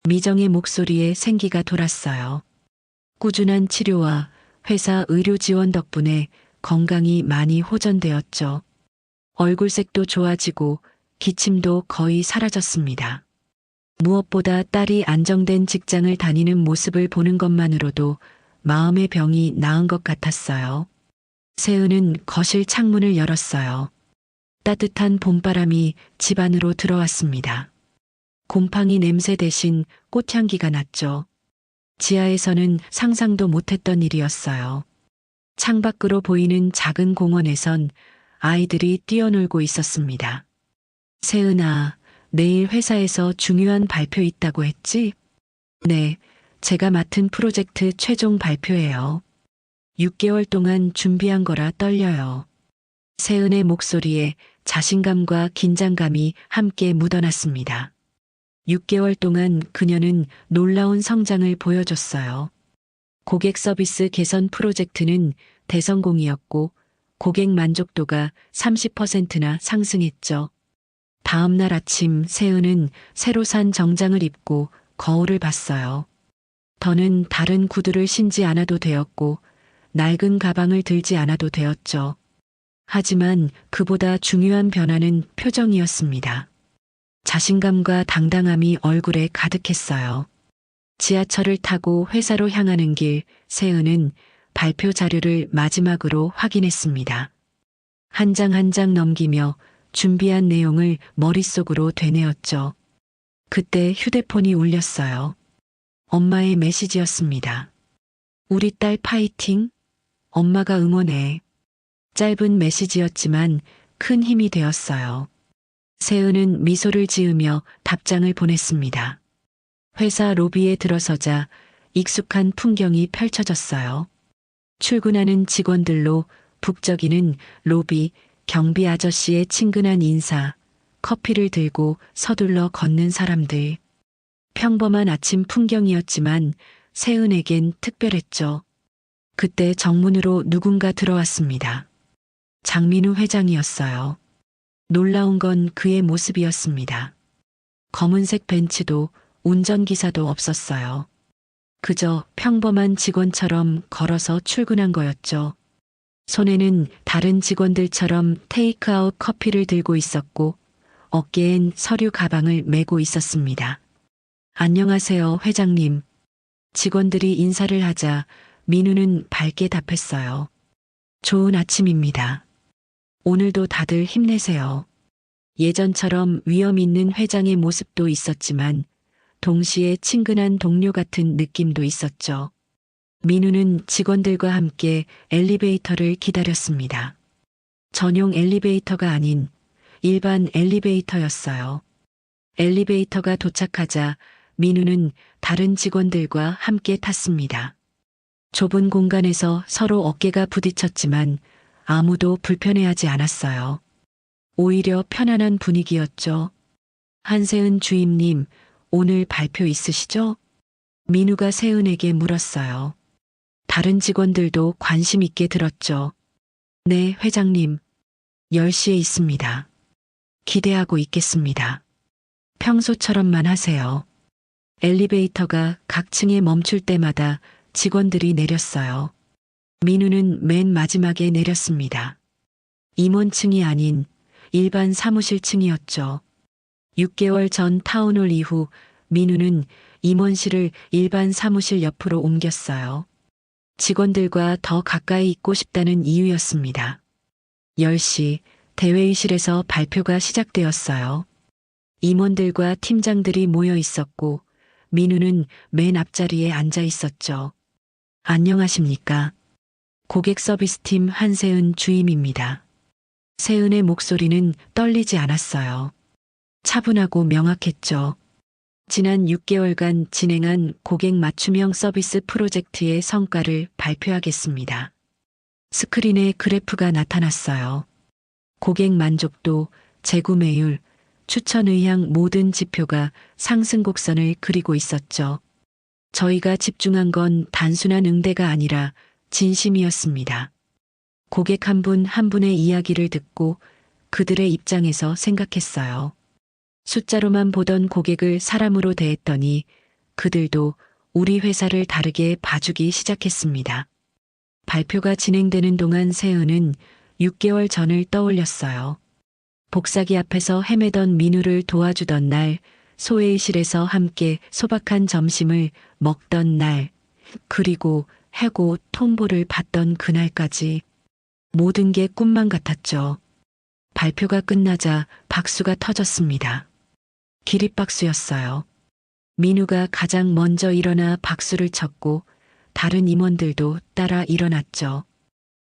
미정의 목소리에 생기가 돌았어요. 꾸준한 치료와 회사 의료 지원 덕분에 건강이 많이 호전되었죠. 얼굴색도 좋아지고 기침도 거의 사라졌습니다. 무엇보다 딸이 안정된 직장을 다니는 모습을 보는 것만으로도 마음의 병이 나은 것 같았어요. 세은은 거실 창문을 열었어요. 따뜻한 봄바람이 집 안으로 들어왔습니다. 곰팡이 냄새 대신 꽃향기가 났죠. 지하에서는 상상도 못했던 일이었어요. 창밖으로 보이는 작은 공원에선 아이들이 뛰어놀고 있었습니다. 세은아, 내일 회사에서 중요한 발표 있다고 했지? 네, 제가 맡은 프로젝트 최종 발표예요. 6개월 동안 준비한 거라 떨려요. 세은의 목소리에 자신감과 긴장감이 함께 묻어났습니다. 6개월 동안 그녀는 놀라운 성장을 보여줬어요. 고객 서비스 개선 프로젝트는 대성공이었고 고객 만족도가 30%나 상승했죠. 다음 날 아침 세은은 새로 산 정장을 입고 거울을 봤어요. 더는 다른 구두를 신지 않아도 되었고 낡은 가방을 들지 않아도 되었죠. 하지만 그보다 중요한 변화는 표정이었습니다. 자신감과 당당함이 얼굴에 가득했어요. 지하철을 타고 회사로 향하는 길, 세은은 발표 자료를 마지막으로 확인했습니다. 한 장 한 장 넘기며 준비한 내용을 머릿속으로 되뇌었죠. 그때 휴대폰이 울렸어요. 엄마의 메시지였습니다. 우리 딸 파이팅. 엄마가 응원해. 짧은 메시지였지만 큰 힘이 되었어요. 세은은 미소를 지으며 답장을 보냈습니다. 회사 로비에 들어서자 익숙한 풍경이 펼쳐졌어요. 출근하는 직원들로 북적이는 로비, 경비 아저씨의 친근한 인사, 커피를 들고 서둘러 걷는 사람들. 평범한 아침 풍경이었지만 세은에겐 특별했죠. 그때 정문으로 누군가 들어왔습니다. 장민우 회장이었어요. 놀라운 건 그의 모습이었습니다. 검은색 벤츠도 운전기사도 없었어요. 그저 평범한 직원처럼 걸어서 출근한 거였죠. 손에는 다른 직원들처럼 테이크아웃 커피를 들고 있었고 어깨엔 서류 가방을 메고 있었습니다. 안녕하세요, 회장님. 직원들이 인사를 하자 민우는 밝게 답했어요. 좋은 아침입니다. 오늘도 다들 힘내세요. 예전처럼 위험 있는 회장의 모습도 있었지만 동시에 친근한 동료 같은 느낌도 있었죠. 민우는 직원들과 함께 엘리베이터를 기다렸습니다. 전용 엘리베이터가 아닌 일반 엘리베이터였어요. 엘리베이터가 도착하자 민우는 다른 직원들과 함께 탔습니다. 좁은 공간에서 서로 어깨가 부딪혔지만 아무도 불편해하지 않았어요. 오히려 편안한 분위기였죠. 한세은 주임님, 오늘 발표 있으시죠? 민우가 세은에게 물었어요. 다른 직원들도 관심 있게 들었죠. 네, 회장님. 10시에 있습니다. 기대하고 있겠습니다. 평소처럼만 하세요. 엘리베이터가 각 층에 멈출 때마다 직원들이 내렸어요. 민우는 맨 마지막에 내렸습니다. 임원층이 아닌 일반 사무실층이었죠. 6개월 전 타운홀 이후 민우는 임원실을 일반 사무실 옆으로 옮겼어요. 직원들과 더 가까이 있고 싶다는 이유였습니다. 10시 대회의실에서 발표가 시작되었어요. 임원들과 팀장들이 모여 있었고 민우는 맨 앞자리에 앉아 있었죠. 안녕하십니까. 고객 서비스팀 한세은 주임입니다. 세은의 목소리는 떨리지 않았어요. 차분하고 명확했죠. 지난 6개월간 진행한 고객 맞춤형 서비스 프로젝트의 성과를 발표하겠습니다. 스크린에 그래프가 나타났어요. 고객 만족도, 재구매율, 추천 의향 모든 지표가 상승 곡선을 그리고 있었죠. 저희가 집중한 건 단순한 응대가 아니라 진심이었습니다. 고객 한 분 한 분의 이야기를 듣고 그들의 입장에서 생각했어요. 숫자로만 보던 고객을 사람으로 대했더니 그들도 우리 회사를 다르게 봐주기 시작했습니다. 발표가 진행되는 동안 세은은 6개월 전을 떠올렸어요. 복사기 앞에서 헤매던 민우를 도와주던 날, 소회의실에서 함께 소박한 점심을 먹던 날, 그리고 해고 통보를 받던 그날까지 모든 게 꿈만 같았죠. 발표가 끝나자 박수가 터졌습니다. 기립박수였어요. 민우가 가장 먼저 일어나 박수를 쳤고 다른 임원들도 따라 일어났죠.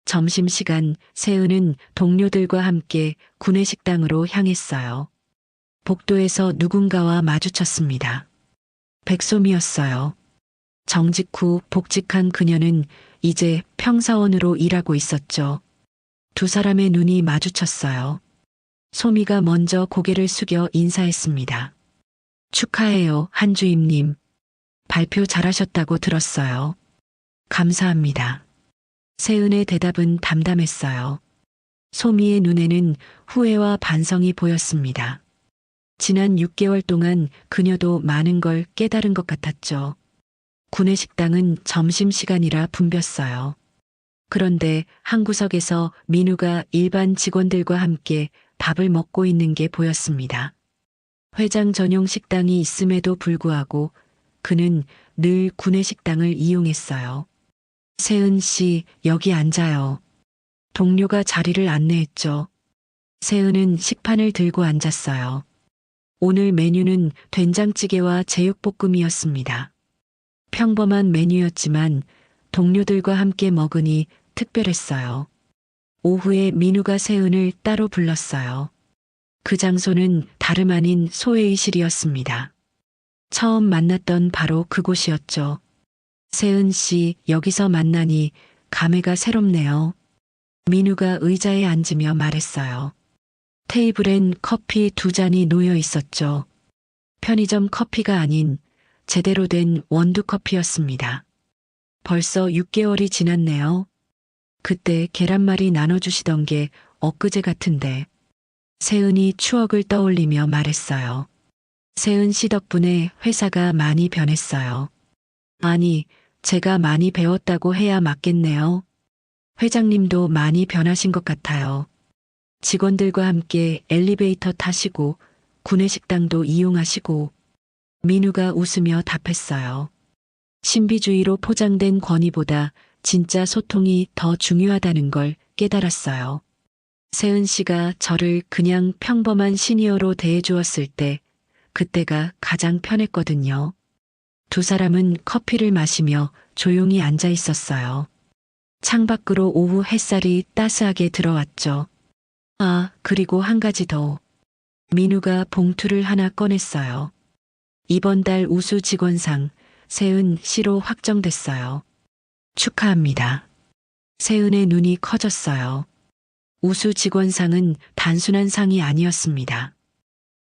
점심시간 세은은 동료들과 함께 구내식당으로 향했어요. 복도에서 누군가와 마주쳤습니다. 백솜이었어요. 정직 후 복직한 그녀는 이제 평사원으로 일하고 있었죠. 두 사람의 눈이 마주쳤어요. 소미가 먼저 고개를 숙여 인사했습니다. 축하해요, 한주임님. 발표 잘하셨다고 들었어요. 감사합니다. 세은의 대답은 담담했어요. 소미의 눈에는 후회와 반성이 보였습니다. 지난 6개월 동안 그녀도 많은 걸 깨달은 것 같았죠. 구내식당은 점심시간이라 붐볐어요. 그런데 한 구석에서 민우가 일반 직원들과 함께 밥을 먹고 있는 게 보였습니다. 회장 전용 식당이 있음에도 불구하고 그는 늘 구내식당을 이용했어요. 세은 씨, 여기 앉아요. 동료가 자리를 안내했죠. 세은은 식판을 들고 앉았어요. 오늘 메뉴는 된장찌개와 제육볶음이었습니다. 평범한 메뉴였지만 동료들과 함께 먹으니 특별했어요. 오후에 민우가 세은을 따로 불렀어요. 그 장소는 다름 아닌 소회의실이었습니다. 처음 만났던 바로 그곳이었죠. 세은 씨, 여기서 만나니 감회가 새롭네요. 민우가 의자에 앉으며 말했어요. 테이블엔 커피 2잔이 놓여 있었죠. 편의점 커피가 아닌 제대로 된 원두커피였습니다. 벌써 6개월이 지났네요. 그때 계란말이 나눠주시던 게 엊그제 같은데. 세은이 추억을 떠올리며 말했어요. 세은 씨 덕분에 회사가 많이 변했어요. 아니, 제가 많이 배웠다고 해야 맞겠네요. 회장님도 많이 변하신 것 같아요. 직원들과 함께 엘리베이터 타시고 구내식당도 이용하시고 민우가 웃으며 답했어요. 신비주의로 포장된 권위보다 진짜 소통이 더 중요하다는 걸 깨달았어요. 세은 씨가 저를 그냥 평범한 시니어로 대해주었을 때 그때가 가장 편했거든요. 두 사람은 커피를 마시며 조용히 앉아 있었어요. 창밖으로 오후 햇살이 따스하게 들어왔죠. 아, 그리고 한 가지 더. 민우가 봉투를 하나 꺼냈어요. 이번 달 우수 직원상 세은 씨로 확정됐어요. 축하합니다. 세은의 눈이 커졌어요. 우수 직원상은 단순한 상이 아니었습니다.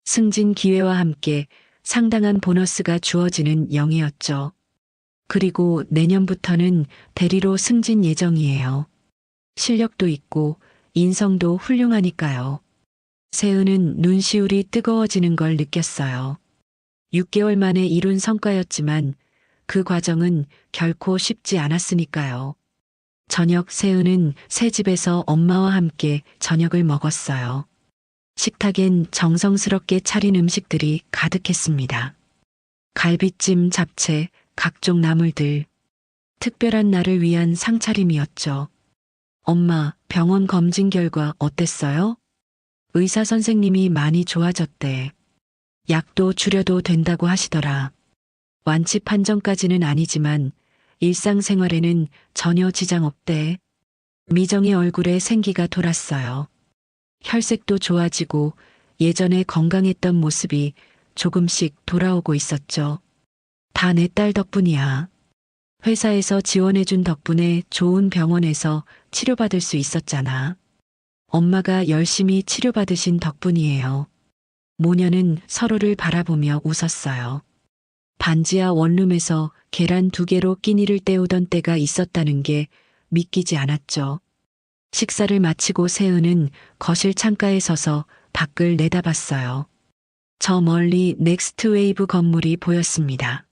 승진 기회와 함께 상당한 보너스가 주어지는 영예였죠. 그리고 내년부터는 대리로 승진 예정이에요. 실력도 있고 인성도 훌륭하니까요. 세은은 눈시울이 뜨거워지는 걸 느꼈어요. 6개월 만에 이룬 성과였지만 그 과정은 결코 쉽지 않았으니까요. 저녁 세은은 새 집에서 엄마와 함께 저녁을 먹었어요. 식탁엔 정성스럽게 차린 음식들이 가득했습니다. 갈비찜, 잡채, 각종 나물들. 특별한 날을 위한 상차림이었죠. 엄마, 병원 검진 결과 어땠어요? 의사 선생님이 많이 좋아졌대. 약도 줄여도 된다고 하시더라. 완치 판정까지는 아니지만 일상생활에는 전혀 지장 없대. 미정의 얼굴에 생기가 돌았어요. 혈색도 좋아지고 예전에 건강했던 모습이 조금씩 돌아오고 있었죠. 다 내 딸 덕분이야. 회사에서 지원해준 덕분에 좋은 병원에서 치료받을 수 있었잖아. 엄마가 열심히 치료받으신 덕분이에요. 모녀는 서로를 바라보며 웃었어요. 반지하 원룸에서 계란 2개로 끼니를 때우던 때가 있었다는 게 믿기지 않았죠. 식사를 마치고 세은은 거실 창가에 서서 밖을 내다봤어요. 저 멀리 넥스트 웨이브 건물이 보였습니다.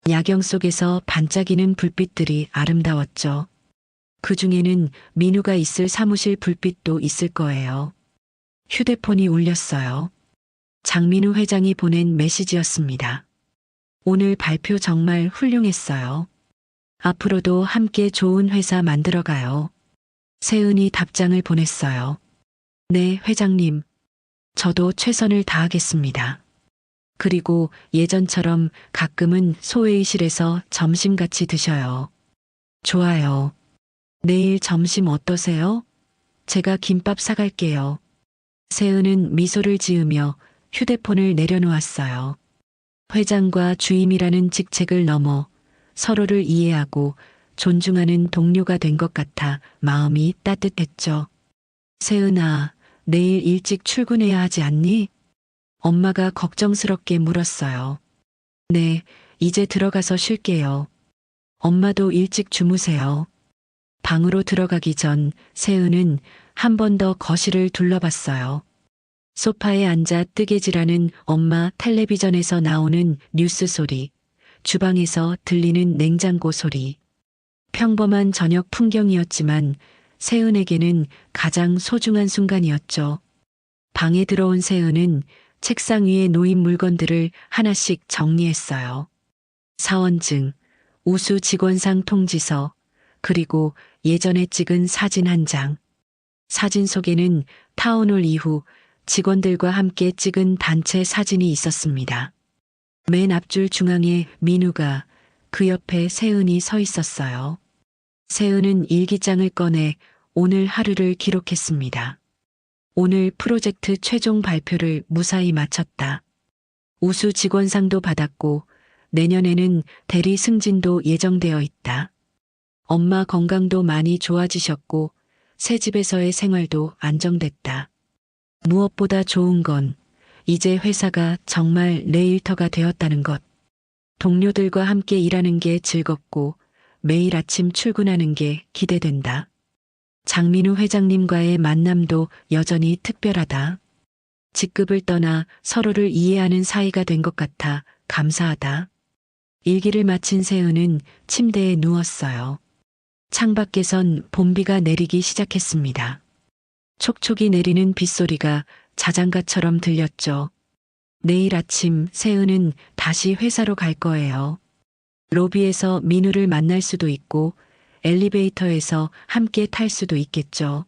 야경 속에서 반짝이는 불빛들이 아름다웠죠. 그 중에는 민우가 있을 사무실 불빛도 있을 거예요. 휴대폰이 울렸어요. 장민우 회장이 보낸 메시지였습니다. 오늘 발표 정말 훌륭했어요. 앞으로도 함께 좋은 회사 만들어가요. 세은이 답장을 보냈어요. 네, 회장님. 저도 최선을 다하겠습니다. 그리고 예전처럼 가끔은 소회의실에서 점심 같이 드셔요. 좋아요. 내일 점심 어떠세요? 제가 김밥 사갈게요. 세은은 미소를 지으며 휴대폰을 내려놓았어요. 회장과 주임이라는 직책을 넘어 서로를 이해하고 존중하는 동료가 된 것 같아 마음이 따뜻했죠. 세은아, 내일 일찍 출근해야 하지 않니? 엄마가 걱정스럽게 물었어요. 네, 이제 들어가서 쉴게요. 엄마도 일찍 주무세요. 방으로 들어가기 전 세은은 한 번 더 거실을 둘러봤어요. 소파에 앉아 뜨개질하는 엄마, 텔레비전에서 나오는 뉴스 소리, 주방에서 들리는 냉장고 소리. 평범한 저녁 풍경이었지만 세은에게는 가장 소중한 순간이었죠. 방에 들어온 세은은 책상 위에 놓인 물건들을 하나씩 정리했어요. 사원증, 우수 직원상 통지서, 그리고 예전에 찍은 사진 한 장. 사진 속에는 타운홀 이후 직원들과 함께 찍은 단체 사진이 있었습니다. 맨 앞줄 중앙에 민우가, 그 옆에 세은이 서 있었어요. 세은은 일기장을 꺼내 오늘 하루를 기록했습니다. 오늘 프로젝트 최종 발표를 무사히 마쳤다. 우수 직원상도 받았고 내년에는 대리 승진도 예정되어 있다. 엄마 건강도 많이 좋아지셨고 새 집에서의 생활도 안정됐다. 무엇보다 좋은 건 이제 회사가 정말 내 일터가 되었다는 것. 동료들과 함께 일하는 게 즐겁고 매일 아침 출근하는 게 기대된다. 장민우 회장님과의 만남도 여전히 특별하다. 직급을 떠나 서로를 이해하는 사이가 된 것 같아 감사하다. 일기를 마친 세은은 침대에 누웠어요. 창밖에선 봄비가 내리기 시작했습니다. 촉촉이 내리는 빗소리가 자장가처럼 들렸죠. 내일 아침 세은은 다시 회사로 갈 거예요. 로비에서 민우를 만날 수도 있고 엘리베이터에서 함께 탈 수도 있겠죠.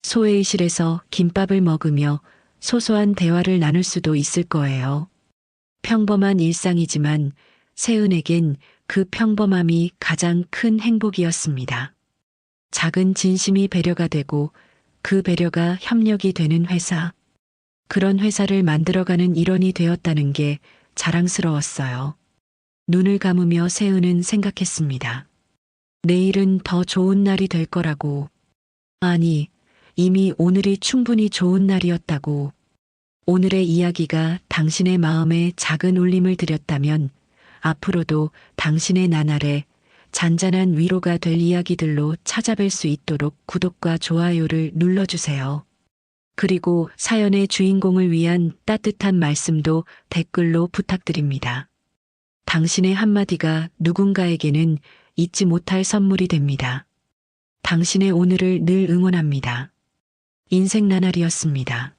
소회의실에서 김밥을 먹으며 소소한 대화를 나눌 수도 있을 거예요. 평범한 일상이지만 세은에겐 그 평범함이 가장 큰 행복이었습니다. 작은 진심이 배려가 되고 그 배려가 협력이 되는 회사. 그런 회사를 만들어가는 일원이 되었다는 게 자랑스러웠어요. 눈을 감으며 세은은 생각했습니다. 내일은 더 좋은 날이 될 거라고. 아니, 이미 오늘이 충분히 좋은 날이었다고. 오늘의 이야기가 당신의 마음에 작은 울림을 드렸다면 앞으로도 당신의 나날에 잔잔한 위로가 될 이야기들로 찾아뵐 수 있도록 구독과 좋아요를 눌러주세요. 그리고 사연의 주인공을 위한 따뜻한 말씀도 댓글로 부탁드립니다. 당신의 한마디가 누군가에게는 잊지 못할 선물이 됩니다. 당신의 오늘을 늘 응원합니다. 인생 나날이었습니다.